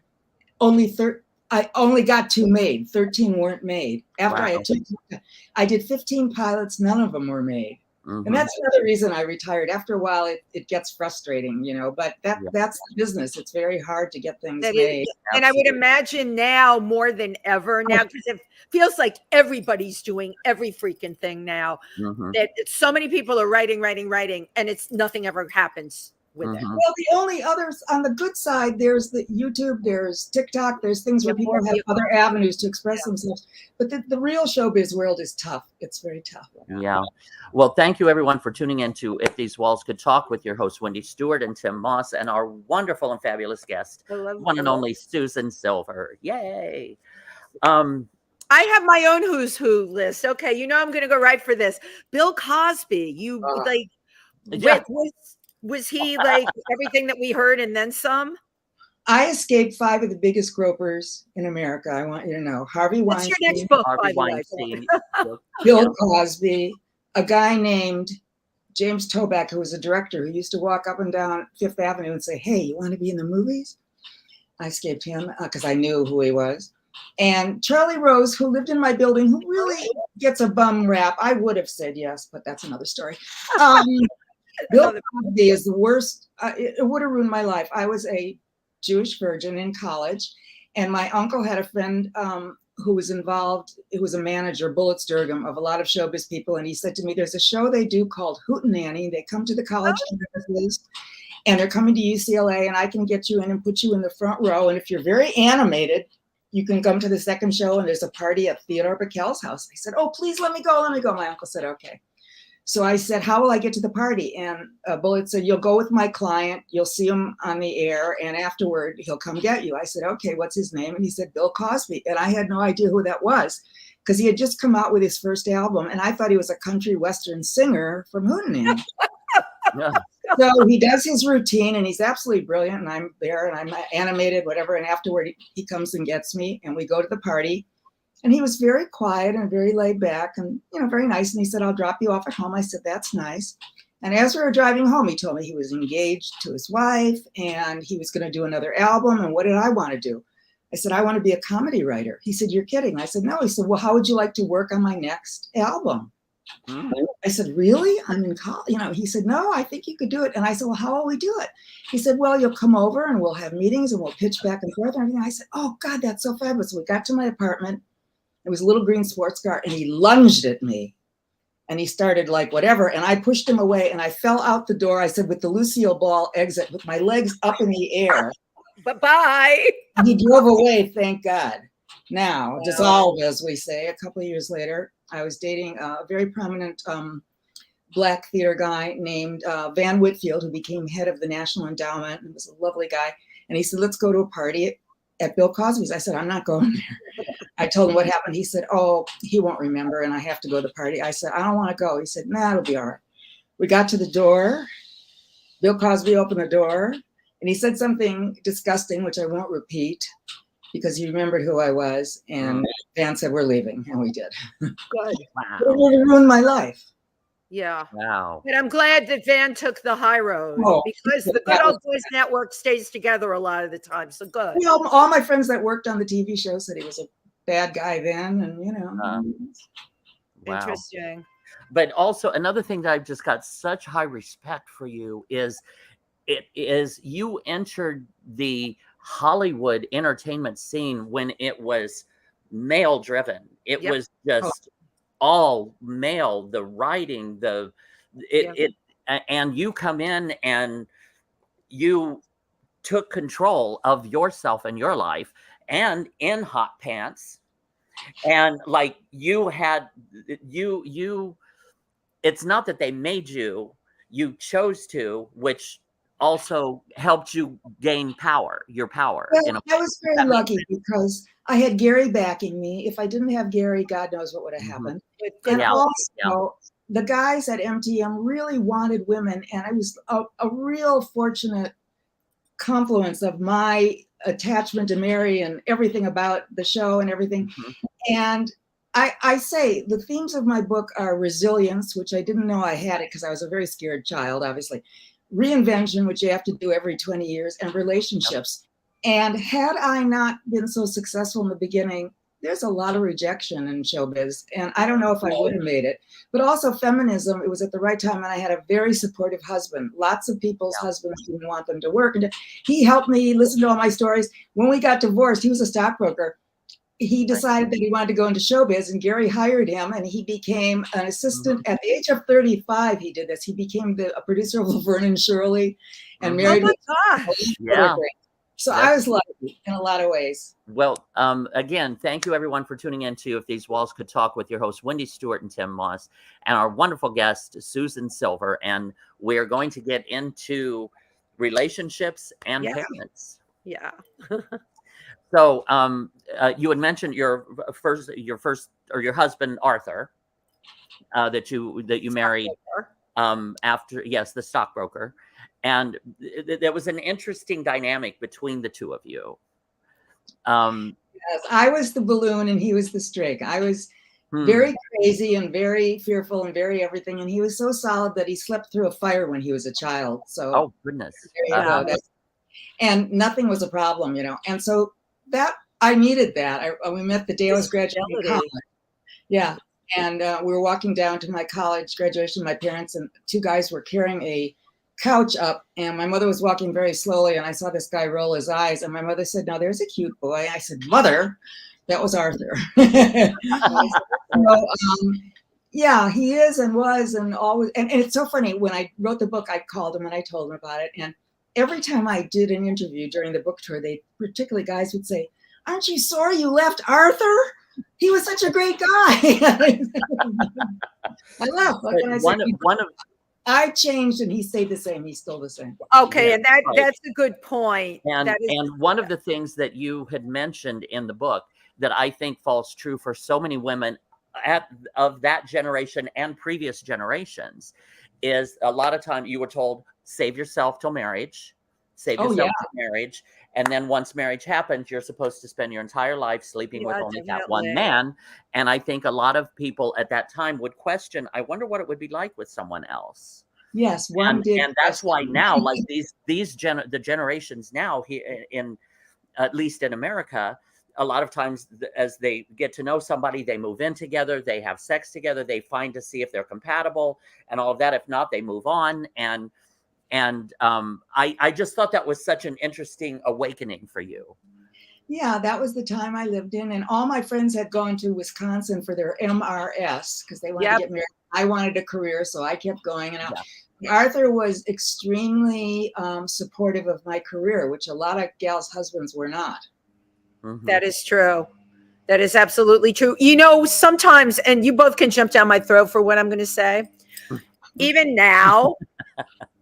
S4: I only got 2 made. 13 weren't made. After I did 15 pilots, none of them were made. And that's another reason I retired. After a while, it gets frustrating, but that's the business. It's very hard to get things made.
S3: And I would imagine now more than ever now, because it feels like everybody's doing every freaking thing now, that so many people are writing, and nothing ever happens with it.
S4: Well, the only others on the good side, there's the YouTube, there's TikTok, there's things where people have other avenues to express themselves. But the real showbiz world is tough. It's very tough.
S2: Yeah. Well, thank you everyone for tuning in to If These Walls Could Talk with your hosts, Wendy Stuart and Tym Moss, and our wonderful and fabulous guest, one and only Susan Silver. Yay.
S3: I have my own who's who list. Okay. I'm going to go right for this. Bill Cosby. Was he like everything that we heard and then some?
S4: I escaped 5 of the biggest gropers in America. I want you to know. Harvey Weinstein.
S3: What's your next book,
S2: Harvey
S3: by
S2: Weinstein.
S4: Bill Cosby, a guy named James Toback, who was a director who used to walk up and down Fifth Avenue and say, "Hey, you want to be in the movies?" I escaped him because I knew who he was. And Charlie Rose, who lived in my building, who really gets a bum rap. I would have said yes, but that's another story. Bill Cosby is the worst. It would have ruined my life. I was a Jewish virgin in college, and my uncle had a friend who was involved. It was a manager, Bullet Sturgum, of a lot of showbiz people, and he said to me, "There's a show they do called Hootenanny. They come to the college campuses, and they're coming to UCLA, and I can get you in and put you in the front row. And if you're very animated, you can come to the second show, and there's a party at Theodore Bickel's house." I said, "Oh, please let me go, let me go." My uncle said, "Okay." So I said, "How will I get to the party?" And Bullet said, "You'll go with my client. You'll see him on the air. And afterward, he'll come get you." I said, "Okay, what's his name?" And he said, "Bill Cosby." And I had no idea who that was because he had just come out with his first album. And I thought he was a country western singer from Hootenanny. So he does his routine and he's absolutely brilliant. And I'm there and I'm animated, whatever. And afterward, he comes and gets me and we go to the party. And he was very quiet and very laid back and, very nice. And he said, "I'll drop you off at home." I said, "That's nice." And as we were driving home, he told me he was engaged to his wife and he was going to do another album. And what did I want to do? I said, "I want to be a comedy writer." He said, "You're kidding." I said, "No." He said, "Well, how would you like to work on my next album?" I said, "Really? I'm in college." He said, "No, I think you could do it." And I said, "Well, how will we do it?" He said, "Well, you'll come over and we'll have meetings and we'll pitch back and forth and everything." I said, "Oh God, that's so fabulous." So we got to my apartment. It was a little green sports car and he lunged at me and he started like whatever. And I pushed him away and I fell out the door. I said, with the Lucille Ball exit, with my legs up in the air.
S3: Bye-bye.
S4: He drove away, thank God. Now, dissolved, as we say. A couple of years later, I was dating a very prominent Black theater guy named Van Whitfield, who became head of the National Endowment and was a lovely guy. And he said, "Let's go to a party at Bill Cosby's." I said, "I'm not going there." I told him what happened. He said, "Oh, he won't remember and I have to go to the party." I said, "I don't want to go." He said, "Nah, it'll be all right." We got to the door. Bill Cosby opened the door and he said something disgusting, which I won't repeat because he remembered who I was. And Van said, "We're leaving." And we did.
S3: Good.
S2: Wow.
S4: It would have ruined my life.
S3: Yeah.
S2: Wow.
S3: But I'm glad that Van took the high road because the Good Old Boys Network stays together a lot of the time. So good.
S4: All my friends that worked on the TV show said he was a bad guy then. And,
S2: Wow.
S3: Interesting.
S2: But also another thing that I've just got such high respect for you is you entered the Hollywood entertainment scene when it was male driven. It was just all male, the writing, and you come in and you took control of yourself and your life and in hot pants. And like you it's not that they made you chose to, which also helped you gain your power.
S4: Well, I was very lucky because I had Gary backing me. If I didn't have Gary, God knows what would have happened. And also, the guys at MTM really wanted women, and it was a real fortunate confluence of my attachment to Mary and everything about the show and everything. And I say the themes of my book are resilience, which I didn't know I had it because I was a very scared child, obviously. Reinvention, which you have to do every 20 years, and relationships. And had I not been so successful in the beginning, there's a lot of rejection in showbiz. And I don't know if I would have made it. But also feminism, it was at the right time. And I had a very supportive husband. Lots of people's husbands didn't want them to work. And he helped me listen to all my stories. When we got divorced, he was a stockbroker. He decided that he wanted to go into showbiz, and Gary hired him, and he became an assistant. At the age of 35, he did this. He became a producer of Laverne and Shirley and married.
S3: Oh my gosh.
S2: Yeah.
S4: So I was lucky in a lot of ways.
S2: Well, again, thank you everyone for tuning in to If These Walls Could Talk with your hosts, Wendy Stuart and Tym Moss, and our wonderful guest, Susan Silver. And we're going to get into relationships and parents.
S3: Yeah.
S2: So you had mentioned your husband, Arthur, that you married after, the stockbroker. And there was an interesting dynamic between the two of you.
S4: Yes, I was the balloon and he was the strake. I was very crazy and very fearful and very everything. And he was so solid that he slept through a fire when he was a child. So,
S2: oh goodness.
S4: There you go. And nothing was a problem, And so that I needed that. We met the day I was graduating college. Yeah. And we were walking down to my college graduation. My parents and two guys were carrying a couch up, and my mother was walking very slowly, and I saw this guy roll his eyes, and my mother said, "Now there's a cute boy." I said, "Mother, that was Arthur." So, yeah, he is and was and always. And it's so funny. When I wrote the book, I called him and I told him about it. And every time I did an interview during the book tour, particularly guys would say, "Aren't you sorry you left Arthur? He was such a great guy." I laugh. I changed and he stayed the same. He's still the same.
S3: Okay, and that's a good point.
S2: And one of the things that you had mentioned in the book that I think falls true for so many women of that generation and previous generations is a lot of time you were told, save yourself till marriage, till marriage. And then once marriage happens, you're supposed to spend your entire life sleeping with only that one man. And I think a lot of people at that time would question, I wonder what it would be like with someone else.
S4: Yes.
S2: And that's why now, like the generations now here in, at least in America, a lot of times as they get to know somebody, they move in together, they have sex together, they find to see if they're compatible and all of that. If not, they move on. And I just thought that was such an interesting awakening for you.
S4: Yeah, that was the time I lived in, and all my friends had gone to Wisconsin for their MRS because they wanted to get married. I wanted a career, so I kept going. And Arthur was extremely supportive of my career, which a lot of gals' husbands were not.
S3: Mm-hmm. That is true. That is absolutely true. Sometimes, and you both can jump down my throat for what I'm going to say. Even now,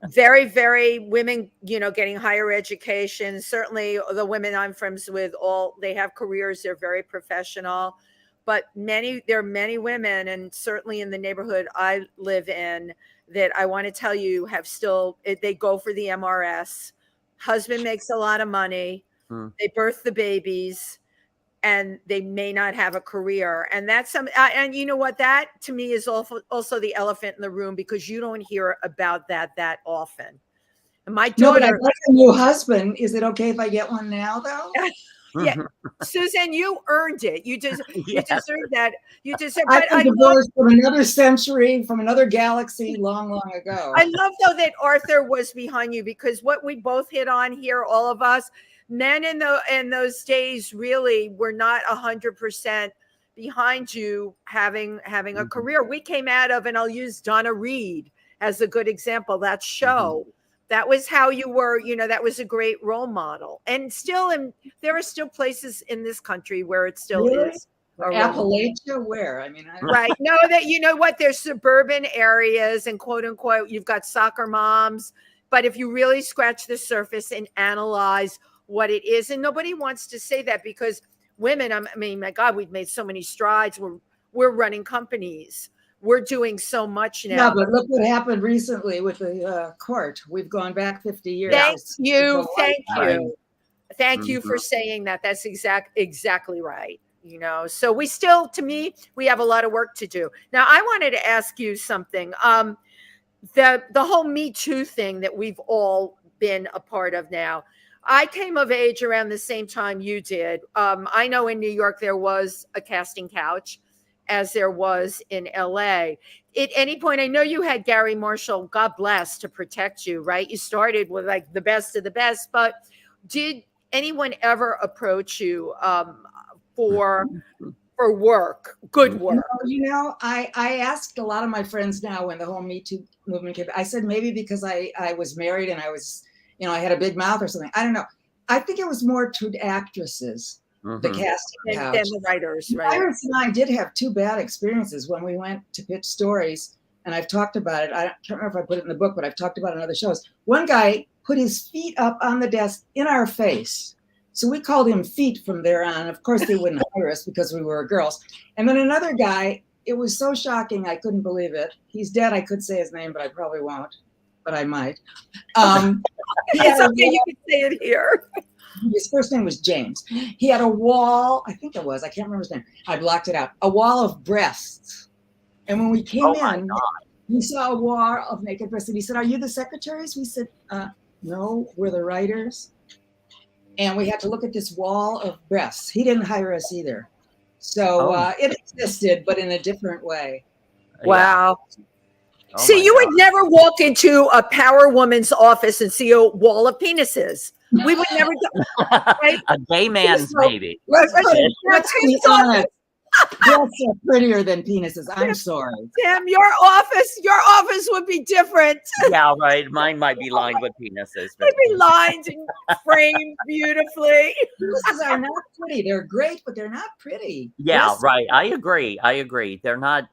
S3: very, very women, getting higher education. Certainly the women I'm friends with, they have careers. They're very professional, but there are many women, and certainly in the neighborhood I live in, that I want to tell you they go for the MRS. Husband makes a lot of money. They birth the babies, and they may not have a career. And that's and you know what, that to me is also the elephant in the room, because you don't hear about that often. And my daughter,
S4: no, but I got a new husband. Is it okay if I get one now though?
S3: Yeah, Susan, you earned it. You deserve that. You deserve.
S4: I divorced from another century, from another galaxy, long, long ago.
S3: I love though that Arthur was behind you, because what we both hit on here, all of us, men in those days really were not 100% behind you having a career. We came out of, and I'll use Donna Reed as a good example, that show. That was how you were, that was a great role model. And there are still places in this country where it still is.
S4: Appalachia, where? I mean,
S3: right. No, that there's suburban areas and quote unquote, you've got soccer moms. But if you really scratch the surface and analyze what it is, and nobody wants to say that, because women, I mean, my God, we've made so many strides. We're running companies. We're doing so much now.
S4: Yeah, but look what happened recently with the court. We've gone back 50 years.
S3: Thank you. Thank you for saying that. That's exactly right. You know, so we still, to me, we have a lot of work to do. Now, I wanted to ask you something. The whole Me Too thing that we've all been a part of now. I came of age around the same time you did. I know in New York there was a casting couch, as there was in LA. At any point, I know you had Gary Marshall, God bless, to protect you, right? You started with like the best of the best, but did anyone ever approach you for work, good work?
S4: I asked a lot of my friends now when the whole Me Too movement came. I said maybe because I was married and I was, I had a big mouth or something. I don't know. I think it was more to actresses, the casting couch.
S3: Than the writers, right?
S4: Iris and I did have 2 bad experiences when we went to pitch stories, and I've talked about it. I can't remember if I put it in the book, but I've talked about it on other shows. One guy put his feet up on the desk in our face. So we called him Feet from there on. Of course, they wouldn't hire us because we were girls. And then another guy, it was so shocking, I couldn't believe it. He's dead. I could say his name, but I probably won't. But I might.
S3: It's okay, you can say it here.
S4: His first name was James. He had a wall, I think it was, I can't remember his name. I blocked it out. A wall of breasts. And when we came in, we saw a wall of naked breasts. And he said, "Are you the secretaries?" We said, "No, we're the writers." And we had to look at this wall of breasts. He didn't hire us either. So it existed, but in a different way.
S3: Wow. See, you would never walk into a power woman's office and see a wall of penises. We would never do, right?
S2: A gay man's baby.
S4: Let's be honest. Breasts are prettier than penises. I'm sorry.
S3: Tim, your office would be different.
S2: Yeah, right. Mine might be lined with penises.
S3: They'd be lined and framed beautifully.
S4: Penises are not pretty. They're great, but they're not pretty.
S2: Yeah, right. I agree. They're not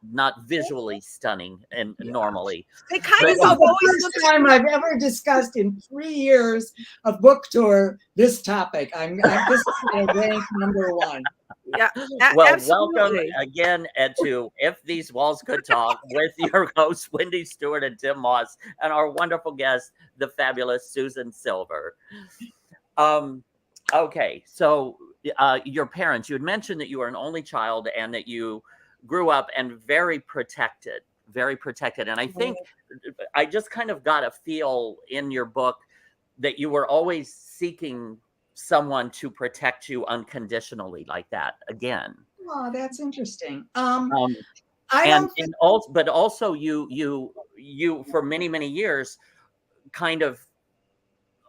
S2: visually stunning and normally.
S3: They kind of
S4: the
S3: always
S4: first time I've ever discussed in 3 years of book tour this topic. This is rank number 1.
S3: Yeah.
S2: Well,
S3: absolutely.
S2: welcome again to If These Walls Could Talk with your hosts, Wendy Stuart and Tym Moss, and our wonderful guest, the fabulous Susan Silver. Okay, so your parents, you had mentioned that you were an only child and that you grew up and very protected. And I think I just kind of got a feel in your book that you were always seeking someone to protect you unconditionally like that again.
S4: Oh, that's interesting.
S2: But also you for many years kind of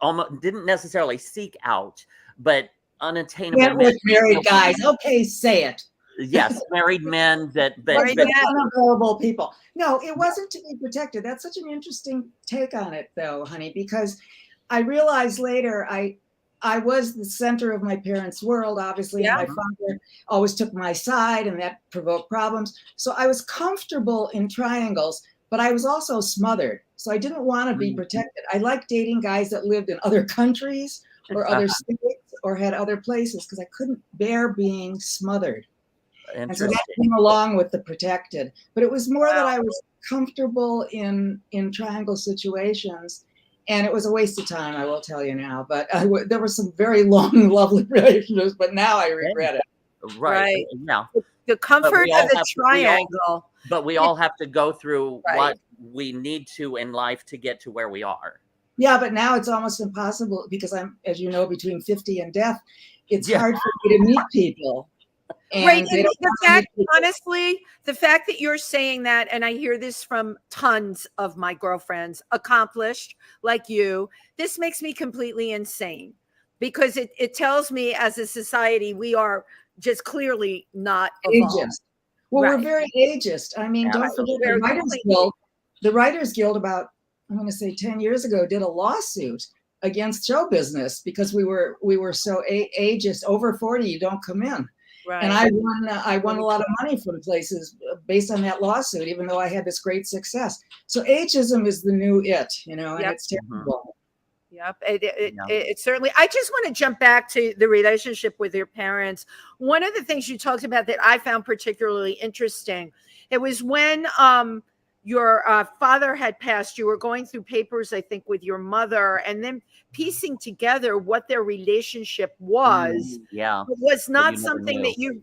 S2: almost didn't necessarily seek out, but unattainable
S4: men with married guys. Okay, say it.
S2: Yes, married men but
S4: unavailable people. No, it wasn't to be protected. That's such an interesting take on it, though, honey, because I realized later I was the center of my parents' world, obviously. Yeah. And my father always took my side, and that provoked problems. So I was comfortable in triangles, but I was also smothered. So I didn't want to be protected. I liked dating guys that lived in other countries or other states or had other places because I couldn't bear being smothered. And so that came along with the protected. But it was more that I was comfortable in triangle situations. And it was a waste of time, I will tell you now. But there were some very long, lovely relationships, but now I regret it.
S2: Right. Yeah.
S3: The comfort of the triangle.
S2: But we all have to go through what we need to in life to get to where we are.
S4: Yeah, but now it's almost impossible because I'm, as you know, between 50 and death. It's hard for me to meet people.
S3: And honestly, the fact that you're saying that, and I hear this from tons of my girlfriends, accomplished like you, this makes me completely insane because it tells me as a society, we are just clearly not
S4: ageist. Well, we're very ageist. I mean, don't forget the Writers Guild about, I'm going to say 10 years ago, did a lawsuit against show business because we were so ageist. Over 40, you don't come in. Right. And I won a lot of money from places based on that lawsuit, even though I had this great success. So ageism is the new it, and it's terrible.
S3: Yep. It certainly, I just want to jump back to the relationship with your parents. One of the things you talked about that I found particularly interesting, it was when your father had passed, you were going through papers, I think, with your mother, and then piecing together what their relationship was.
S2: Yeah.
S3: It was not something that you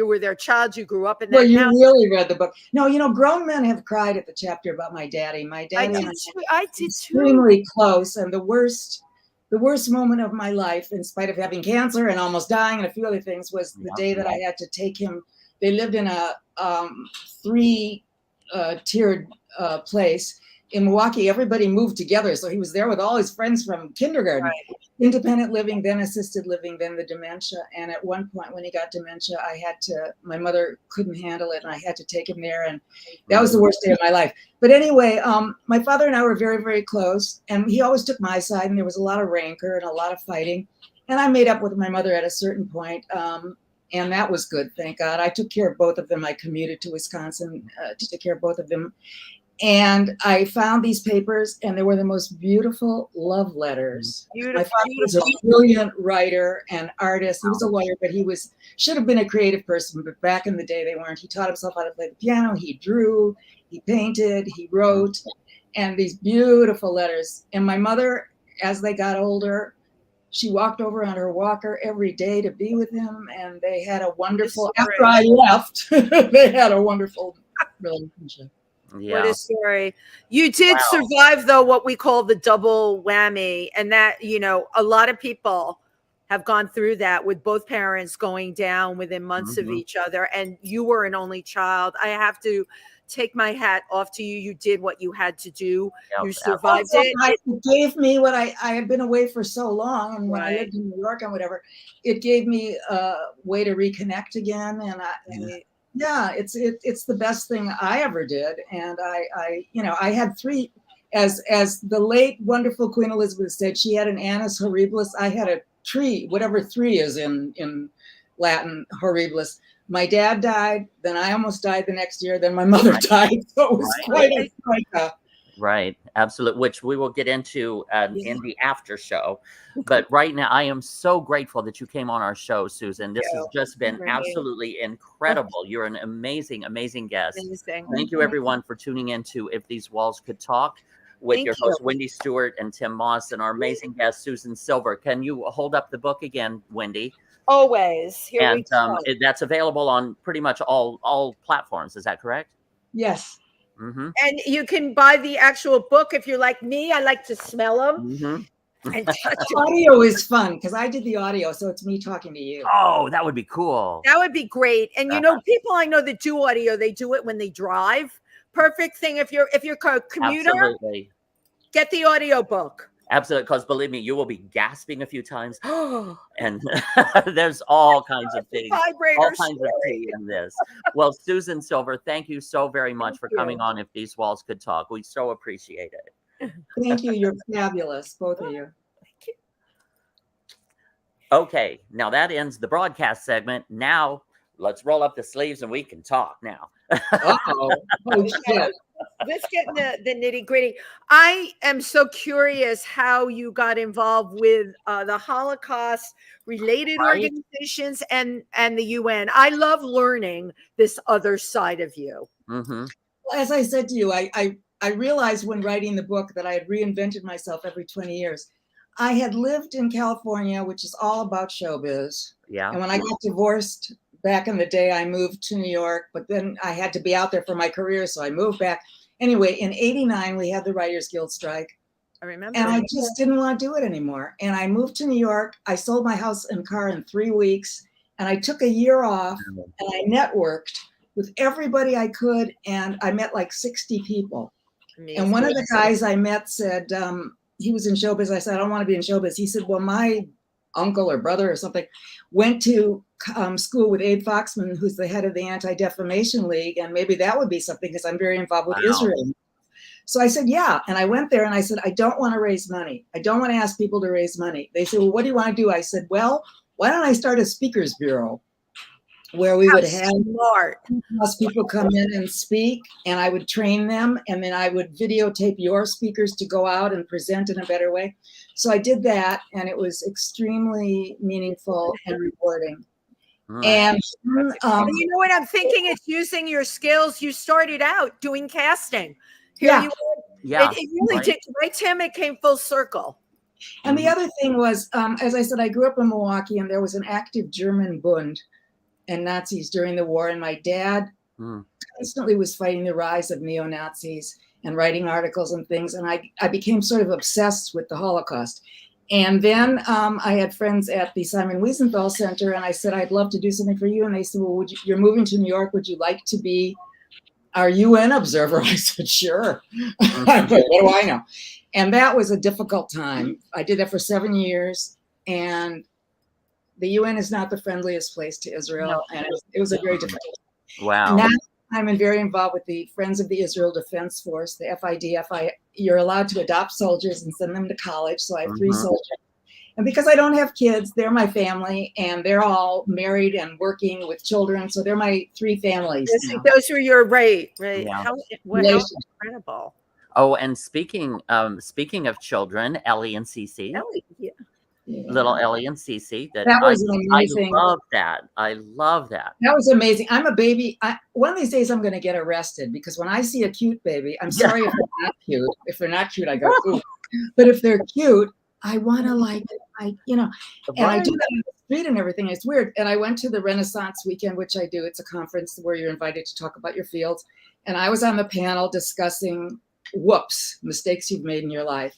S3: were their child, you grew up in that
S4: Well, you
S3: house.
S4: really read the book. No, grown men have cried at the chapter about my daddy. My daddy and
S3: I did too.
S4: Extremely close, and the worst moment of my life, in spite of having cancer and almost dying and a few other things, was the day that I had to take him. They lived in a 3-tiered place in Milwaukee. Everybody moved together, so he was there with all his friends from kindergarten. Right. Independent living, then assisted living, then the dementia. And at one point when he got dementia, my mother couldn't handle it, and I had to take him there, and that was the worst day of my life. But anyway, my father and I were very, very close, and he always took my side, and there was a lot of rancor and a lot of fighting. And I made up with my mother at a certain point, and that was good, thank God. I took care of both of them. I commuted to Wisconsin to take care of both of them. And I found these papers, and they were the most beautiful love letters. My father was a brilliant writer and artist. He was a lawyer, but he should have been a creative person, but back in the day they weren't. He taught himself how to play the piano. He drew, he painted, he wrote, and these beautiful letters. And my mother, as they got older, she walked over on her walker every day to be with him, and they had a wonderful, after I left, they had a wonderful relationship.
S3: Yeah. What a story. You did survive, though, what we call the double whammy. And that, a lot of people have gone through that with both parents going down within months of each other. And you were an only child. I have to take my hat off to you. You did what you had to do. You survived it.
S4: It gave me what I had been away for so long. And when I lived in New York and whatever, it gave me a way to reconnect again. And yeah, it's the best thing I ever did. And I had 3, as the late wonderful Queen Elizabeth said, she had an annus horribilis. I had a tree, whatever 3 is in Latin, horribilis. My dad died, then I almost died the next year, then my mother died. So it was quite a
S2: Right, absolutely, which we will get into in the after show. But right now, I am so grateful that you came on our show, Susan. This has just been absolutely incredible. You're an amazing, amazing guest. Thank you, everyone, for tuning in to If These Walls Could Talk with your host, Wendy Stuart and Tym Moss, and our amazing guest, Susan Silver. Can you hold up the book again, Wendy?
S3: Always. Here we go.
S2: That's available on pretty much all platforms. Is that correct?
S4: Yes.
S3: And you can buy the actual book if you're like me. I like to smell them. And touch
S4: audio is fun because I did the audio, so it's me talking to you.
S2: Oh, that would be cool.
S3: That would be great. And people I know that do audio, they do it when they drive. Perfect thing if you're a commuter.
S2: Absolutely.
S3: Get the audio book.
S2: Absolutely, because believe me, you will be gasping a few times, and there's all kinds of things, all kinds of tea in this. Well, Susan Silver, thank you so very much for coming on If These Walls Could Talk. We so appreciate it.
S4: Thank you. You're fabulous, both of you.
S3: Thank you.
S2: Okay, now that ends the broadcast segment. Now let's roll up the sleeves and we can talk now.
S4: Oh shit.
S3: Let's get in the nitty gritty. I am so curious how you got involved with the Holocaust related organizations and the UN. I love learning this other side of you.
S4: As I said to you, I realized when writing the book that I had reinvented myself every 20 years. I had lived in California, which is all about showbiz.
S2: Yeah.
S4: And when I got divorced back in the day, I moved to New York, but then I had to be out there for my career, so I moved back. Anyway, in '89, we had the Writers Guild strike.
S3: I remember.
S4: And I just didn't want to do it anymore. And I moved to New York. I sold my house and car in 3 weeks. And I took a year off and I networked with everybody I could. And I met like 60 people. Amazing. And one of the guys I met said, he was in showbiz. I said, I don't want to be in showbiz. He said, well, my uncle or brother or something went to school with Abe Foxman, who's the head of the Anti-Defamation League, and maybe that would be something because I'm very involved with Israel. So I said, yeah. And I went there and I said, I don't want to raise money. I don't want to ask people to raise money. They said, well, what do you want to do? I said, well, why don't I start a speakers bureau where we would have people come in and speak, and I would train them, and then I would videotape your speakers to go out and present in a better way. So I did that, and it was extremely meaningful and rewarding. And
S3: you know what I'm thinking? It's using your skills. You started out doing casting. Here
S4: Yeah.
S3: you are.
S2: Yeah.
S3: It really did, right, Tim? It came full circle.
S4: And the other thing was, as I said, I grew up in Milwaukee, and there was an active German Bund and Nazis during the war. And my dad constantly was fighting the rise of neo-Nazis and writing articles and things. And I became sort of obsessed with the Holocaust. And then I had friends at the Simon Wiesenthal Center, and I said, I'd love to do something for you. And they said, well, you're moving to New York. Would you like to be our UN observer? I said, sure. But what do I know? And that was a difficult time. I did that for 7 years. And the UN is not the friendliest place to Israel. And it was a very difficult time.
S2: Wow.
S4: Now I'm very involved with the Friends of the Israel Defense Force, the FIDF. You're allowed to adopt soldiers and send them to college. So I have 3 soldiers. And because I don't have kids, they're my family, and they're all married and working with children. So they're my 3 families.
S3: Those were your right.
S2: Yeah.
S3: How incredible.
S2: Oh, and speaking of children, Ellie and Cece.
S3: Ellie,
S2: Little Ellie and Cece.
S4: That was amazing.
S2: I love that. I love that.
S4: That was amazing. I'm a baby. One of these days I'm going to get arrested, because when I see a cute baby, I'm sorry if they're not cute. If they're not cute, I go, ooh. But if they're cute, I want to and I do that on the street and everything. It's weird. And I went to the Renaissance weekend, which I do. It's a conference where you're invited to talk about your fields. And I was on the panel discussing mistakes you've made in your life.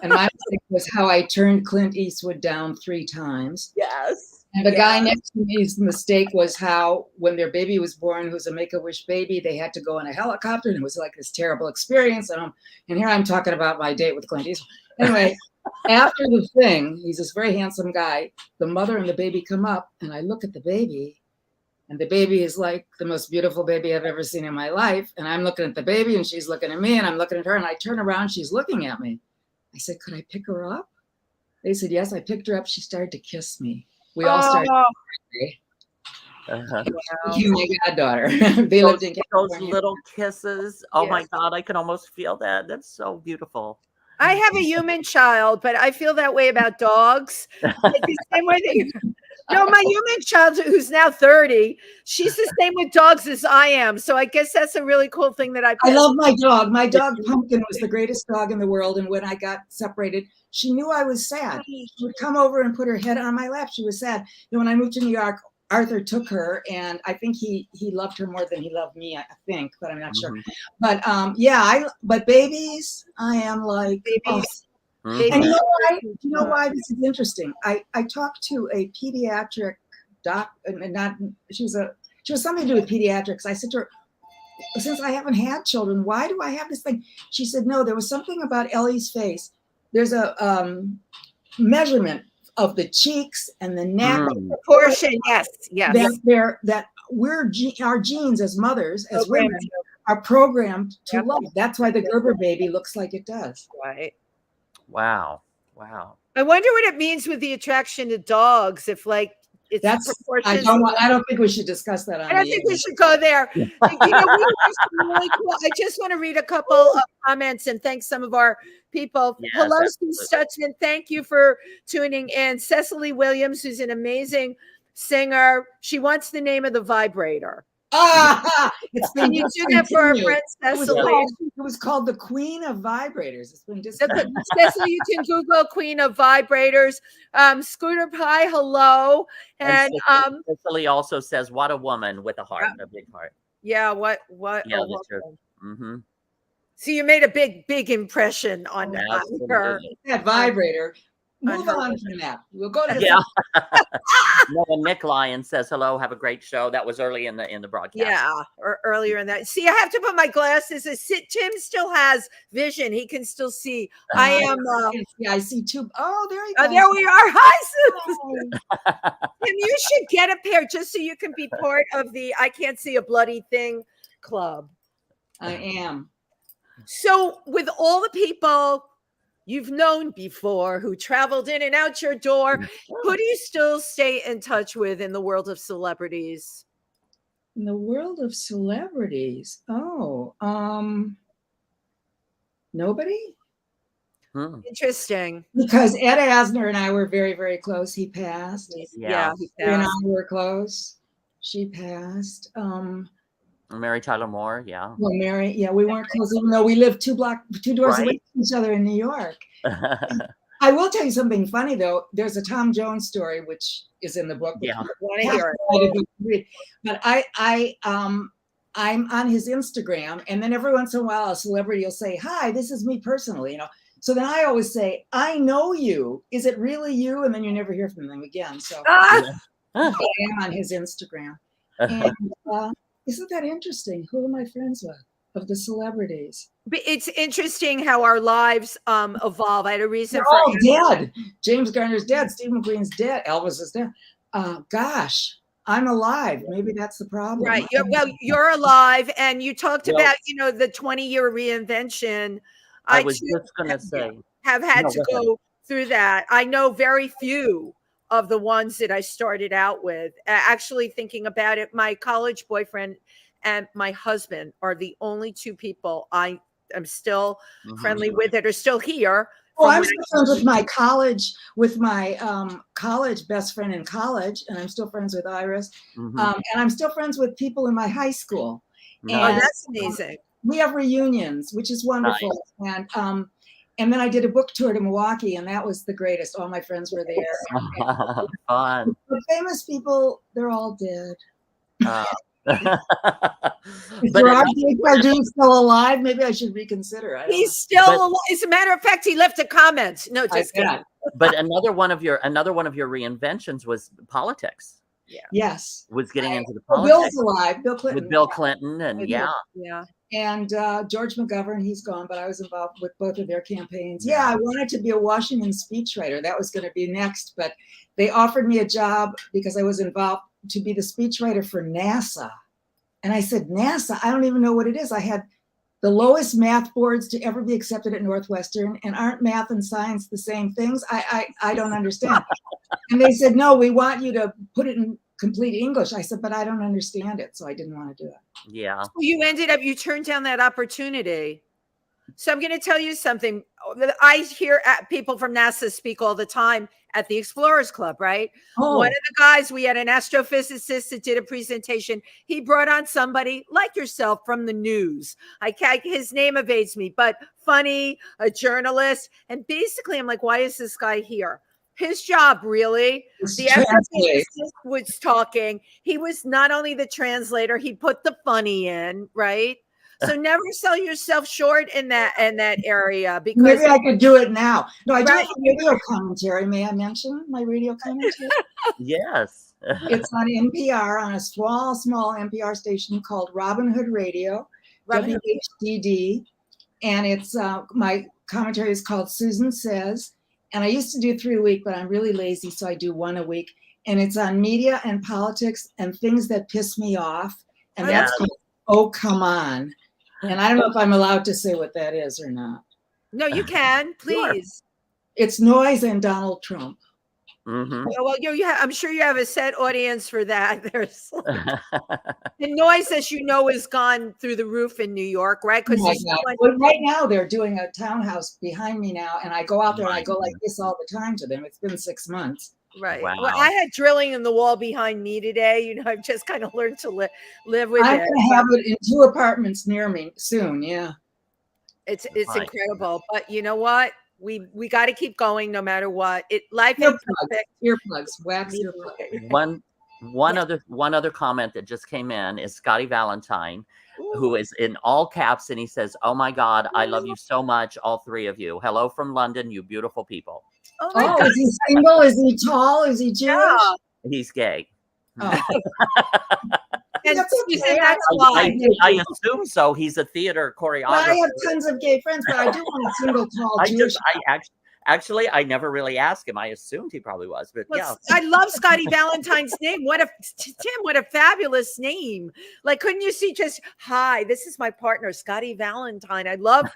S4: And my mistake was how I turned Clint Eastwood down 3 times.
S3: Yes.
S4: And the guy next to me's mistake was how, when their baby was born, who's a Make-A-Wish baby, they had to go in a helicopter, and it was like this terrible experience. And here I'm talking about my date with Clint Eastwood. Anyway, after the thing, he's this very handsome guy. The mother and the baby come up, and I look at the baby, and the baby is like the most beautiful baby I've ever seen in my life. And I'm looking at the baby, and she's looking at me, and I'm looking at her, and I turn around, she's looking at me. I said, could I pick her up? They said, yes. I picked her up. She started to kiss me. We all started to my goddaughter. They lived in California.
S2: Those little kisses. Oh my God, I can almost feel that. That's so beautiful.
S3: I have a human child, but I feel that way about dogs. Like the same way that my human child, who's now 30, she's the same with dogs as I am. So I guess that's a really cool thing that I
S4: love my dog. My dog Pumpkin was the greatest dog in the world. And when I got separated, she knew I was sad. She would come over and put her head on my lap. She was sad. And when I moved to New York, Arthur took her, and I think he loved her more than he loved me, I think, but I'm not sure. But but babies, I am like babies. And you know why this is interesting? I talked to a pediatric doc, and she was something to do with pediatrics. I said to her, since I haven't had children, why do I have this thing? She said, no, there was something about Ellie's face. There's a measurement of the cheeks and the neck
S3: proportion. Yes.
S4: That our genes as mothers, as women, are programmed to love. That's why the Gerber baby looks like it does.
S3: Right.
S2: Wow.
S3: I wonder what it means with the attraction to dogs. If it's proportions.
S4: I don't think we should discuss that.
S3: I don't think we should go there. Really cool. I just want to read a couple of comments and thank some of our people.
S2: Yes,
S3: hello,
S2: absolutely.
S3: Steve Stutzman. Thank you for tuning in. Cecily Williams, who's an amazing singer. She wants the name of the vibrator. Can you do that for our friend Cecily?
S4: It was called the Queen of Vibrators. It's been
S3: Cecily, you can Google Queen of Vibrators. Scooter Pie, hello. And
S2: Cecily also says, what a woman with a heart, a big heart.
S3: Yeah, what
S2: Yeah, that's true.
S3: So you made a big impression on her.
S4: That vibrator. Move on from that. We'll go to
S3: Nick
S2: Lyon says hello. Have a great show. That was early in the broadcast.
S3: Yeah, or earlier in that. See, I have to put my glasses. Tim still has vision. He can still see. I am.
S4: I see two. Oh, there you go.
S3: There we are. Hi, Susan. Tim, you should get a pair just so you can be part of the I Can't See a Bloody Thing club.
S4: I am.
S3: So, with all the people you've known before who traveled in and out your door, who do you still stay in touch with in the world of celebrities?
S4: In the world of celebrities? Nobody?
S3: Interesting.
S4: Because Ed Asner and I were very, very close. He passed.
S3: Yeah, he
S4: She and I
S3: passed.
S4: were close. She passed.
S2: Mary Tyler Moore, yeah.
S4: Well, Mary, yeah, we weren't close, even though we lived two doors away from each other in New York. I will tell you something funny though. There's a Tom Jones story which is in the book.
S2: Yeah.
S3: Want to hear it.
S4: But I'm on his Instagram, and then every once in a while a celebrity will say, "Hi, this is me personally," you know. So then I always say, "I know you. Is it really you?" And then you never hear from them again. So I am on his Instagram. And isn't that interesting? Who am I friends with of the celebrities?
S3: But it's interesting how our lives evolve. I had a reason
S4: They're
S3: for
S4: all dead. James Garner's dead. Steve McQueen's dead. Elvis is dead. Gosh, I'm alive. Maybe that's the problem.
S3: Right. You're alive, and you talked about, you know, the 20-year reinvention.
S2: I was just going to say,
S3: have had to go through that. I know very few of the ones that I started out with. Actually, thinking about it, my college boyfriend and my husband are the only two people I am still friendly with that are still here.
S4: Oh, I'm still friends with my college best friend in college, and I'm still friends with Iris. And I'm still friends with people in my high school.
S3: And, oh, that's amazing.
S4: We have reunions, which is wonderful. Nice. And then I did a book tour to Milwaukee, and that was the greatest. All my friends were there.
S2: Fun.
S4: The famous people, they're all dead. Is Gerard Depardieu still alive? Maybe I should reconsider.
S3: He's still alive. As a matter of fact, he left a comment. No, just kidding.
S2: But another one of your reinventions was politics.
S3: Yeah.
S4: Yes.
S2: Was getting into the politics.
S4: Bill's alive. Bill Clinton.
S2: With Bill Clinton, and yeah.
S4: And George McGovern, he's gone, but I was involved with both of their campaigns. Yeah, I wanted to be a Washington speechwriter. That was going to be next, but they offered me a job because I was involved to be the speechwriter for NASA. And I said, NASA? I don't even know what it is. I had the lowest math boards to ever be accepted at Northwestern, and aren't math and science the same things? I don't understand. And they said, no, we want you to put it in complete English. I said, but I don't understand it, so I didn't want to do it.
S2: Yeah.
S3: So you turned down that opportunity. So I'm going to tell you something. I hear people from NASA speak all the time at the Explorers Club, right? Oh. One of the guys, we had an astrophysicist that did a presentation. He brought on somebody like yourself from the news. His name evades me, but funny, a journalist. And basically, I'm like, why is this guy here? His job, really. The astrophysicist was talking. He was not only the translator, he put the funny in, right? So never sell yourself short in that area, because
S4: maybe I could do it now. No, I do have radio commentary. May I mention my radio commentary?
S2: Yes.
S4: It's on NPR, on a small NPR station called Robin Hood Radio, WHDD, and it's my commentary is called Susan Says, and I used to do 3 a week, but I'm really lazy, so I do 1 a week, and it's on media and politics and things that piss me off, and that's called Oh Come On. And I don't know if I'm allowed to say what that is or not.
S3: No, you can, please.
S4: Sure. It's Noise and Donald Trump.
S3: Well, I'm sure you have a set audience for that. There's the noise, as you know, has gone through the roof in New York, right? Because
S4: right now they're doing a townhouse behind me now, and I go out there and I go like this all the time to them. It's been 6 months.
S3: Right. Wow. Well, I had drilling in the wall behind me today. You know, I've just kind of learned to live with it.
S4: I'm going to have it in 2 apartments near me soon. Yeah.
S3: It's incredible. But you know what? We got to keep going no matter what. Life
S4: is earplugs, wax earplugs.
S2: One other comment that just came in is Scotty Valentine, who is in all caps, and he says, "Oh my God, I love you so much, all 3 of you. Hello from London, you beautiful people."
S4: Oh, is he single? Is he tall? Is he Jewish? Yeah.
S2: He's gay.
S4: Oh.
S3: And that's why.
S2: I assume so. He's a theater choreographer.
S4: Well, I have tons of gay friends, but I do want a single tall Jewish.
S2: Actually, I never really asked him. I assumed he probably was, but yeah.
S3: I love Scotty Valentine's name. Tim, what a fabulous name. Like, couldn't you see just, hi, this is my partner, Scotty Valentine. I love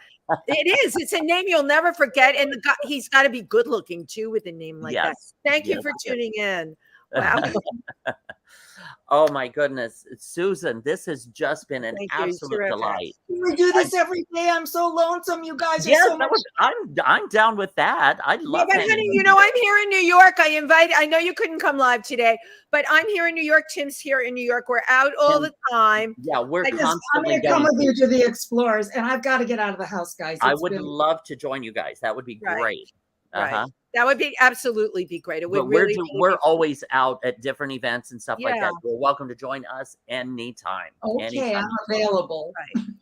S3: it. It's a name you'll never forget. And he's got to be good looking too with a name like that. Thank you for tuning in. Wow.
S2: Oh my goodness, Susan, this has just been an absolute delight.
S4: we do this every day? I'm so lonesome. You guys are
S2: Yes,
S4: so much.
S2: I'm down with that. I'd
S3: Yeah,
S2: love
S3: but
S2: hanging
S3: honey,
S2: with
S3: you know, I'm here in New York. I know you couldn't come live today, but I'm here in New York. Tim's here in New York. We're out all the time.
S2: Yeah, we're
S3: I just-
S4: I'm
S2: constantly
S4: going to come
S2: getting.
S4: with you to the Explorers, and I've got to get out of the house, guys.
S2: I
S4: It's
S2: would
S4: been-
S2: love to join you guys. That would be
S3: Right.
S2: great.
S3: Right. That would be absolutely be great. It would
S2: But
S3: really,
S2: we're always out at different events and stuff like
S3: Yeah.
S2: that. You're welcome to join us anytime.
S4: Okay, I'm available.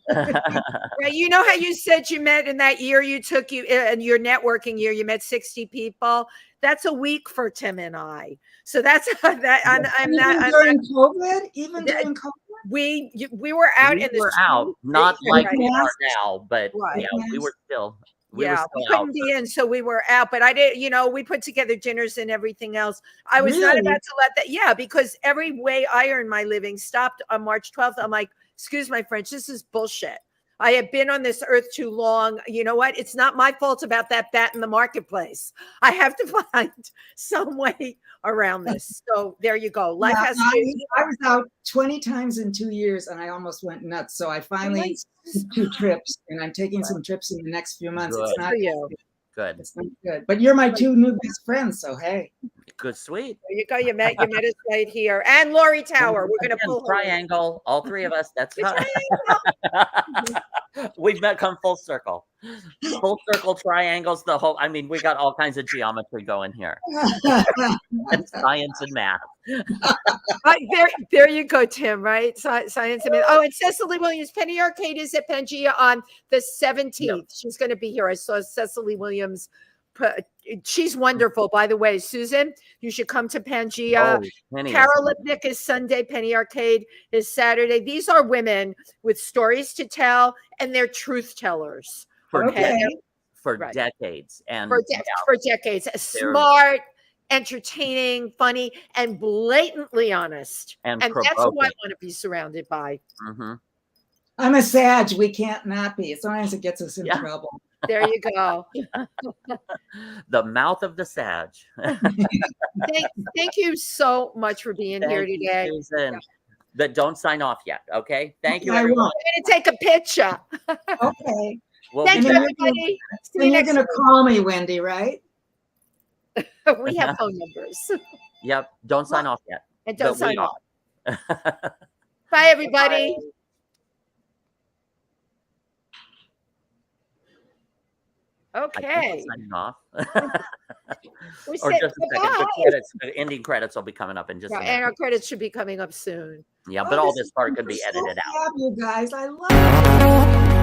S3: Right. You know how you said you met in that year you took in your networking year, you met 60 people. That's a week for Tim and I. So that's that.
S4: During COVID, even during COVID.
S3: We were out in the
S2: We're
S3: street.
S2: out, not like we
S4: Right.
S2: are now, but
S3: Right.
S2: yeah, we were still. We
S3: Yeah,
S2: were
S3: we
S2: still out.
S3: couldn't be in, so we were out. But I did, you know, we put together dinners and everything else. I was not
S4: Really?
S3: about to let that, yeah, because every way I earn my living stopped on March 12th. I'm like, excuse my French, this is bullshit. I have been on this earth too long. You know what? It's not my fault about that bat in the marketplace. I have to find some way around this. So there you go. Life
S4: Yeah,
S3: has
S4: I was out 20 times in 2 years, and I almost went nuts. So I finally took 2 trips, and I'm taking some trips in the next few months.
S2: Good.
S4: It's not
S3: for you.
S2: Good.
S4: It's not good. But you're my 2 new best friends, so hey.
S2: Good, sweet.
S3: There you go. You met us right here. And Lori Tower. We're going to
S2: Again,
S3: pull her in.
S2: triangle, all 3 of us. That's
S3: The
S2: fine. We've met come full circle. Full circle triangles, the whole, I mean, we got all kinds of geometry going here. And science and math.
S3: There you go, Tim, right? Science and math. Oh, and Cecily Williams, Penny Arcade is at Pangea on the 17th.
S2: Yep.
S3: She's going to be here. I saw Cecily Williams. She's wonderful, by the way. Susan, you should come to Pangea.
S2: Penny is-
S3: Carol Lipnick is Sunday. Penny Arcade is Saturday. These are women with stories to tell, and they're truth tellers.
S2: for
S3: Okay.
S2: Right. decades. And
S3: For decades. Smart, entertaining, funny, and blatantly honest.
S2: And
S3: that's who I
S2: provoking.
S3: want to be surrounded by.
S4: I'm a Sag. We can't not be. Sometimes it gets us in
S2: Yeah.
S4: trouble.
S3: There you go.
S2: The mouth of the Sag.
S3: Thank you so much for being here
S2: Thank you,
S3: today.
S2: Susan. But don't sign off yet, okay? Thank you,
S4: I
S2: everyone.
S4: won't.
S3: I'm going to take a picture.
S4: Okay.
S2: We'll
S3: Thank
S2: be
S3: you,
S4: And
S2: back.
S4: you're
S3: everybody. See you
S4: And you're
S3: next
S4: going to call me, Wendy, right?
S3: week. We have phone numbers.
S2: Yep. Don't sign off yet.
S3: And don't
S2: But
S3: sign
S2: we
S3: off.
S2: are.
S3: Bye, everybody.
S2: Bye.
S3: Okay.
S2: Signing off.
S3: We
S2: Or
S3: said
S2: just a second.
S3: goodbye.
S2: The credits, the ending credits will be coming up in just a
S3: Yeah,
S2: minute.
S3: and our credits should be coming up soon.
S2: Yeah, but all
S4: Oh,
S2: this part could be
S4: is so
S2: edited out.
S4: fab, you guys. I love it.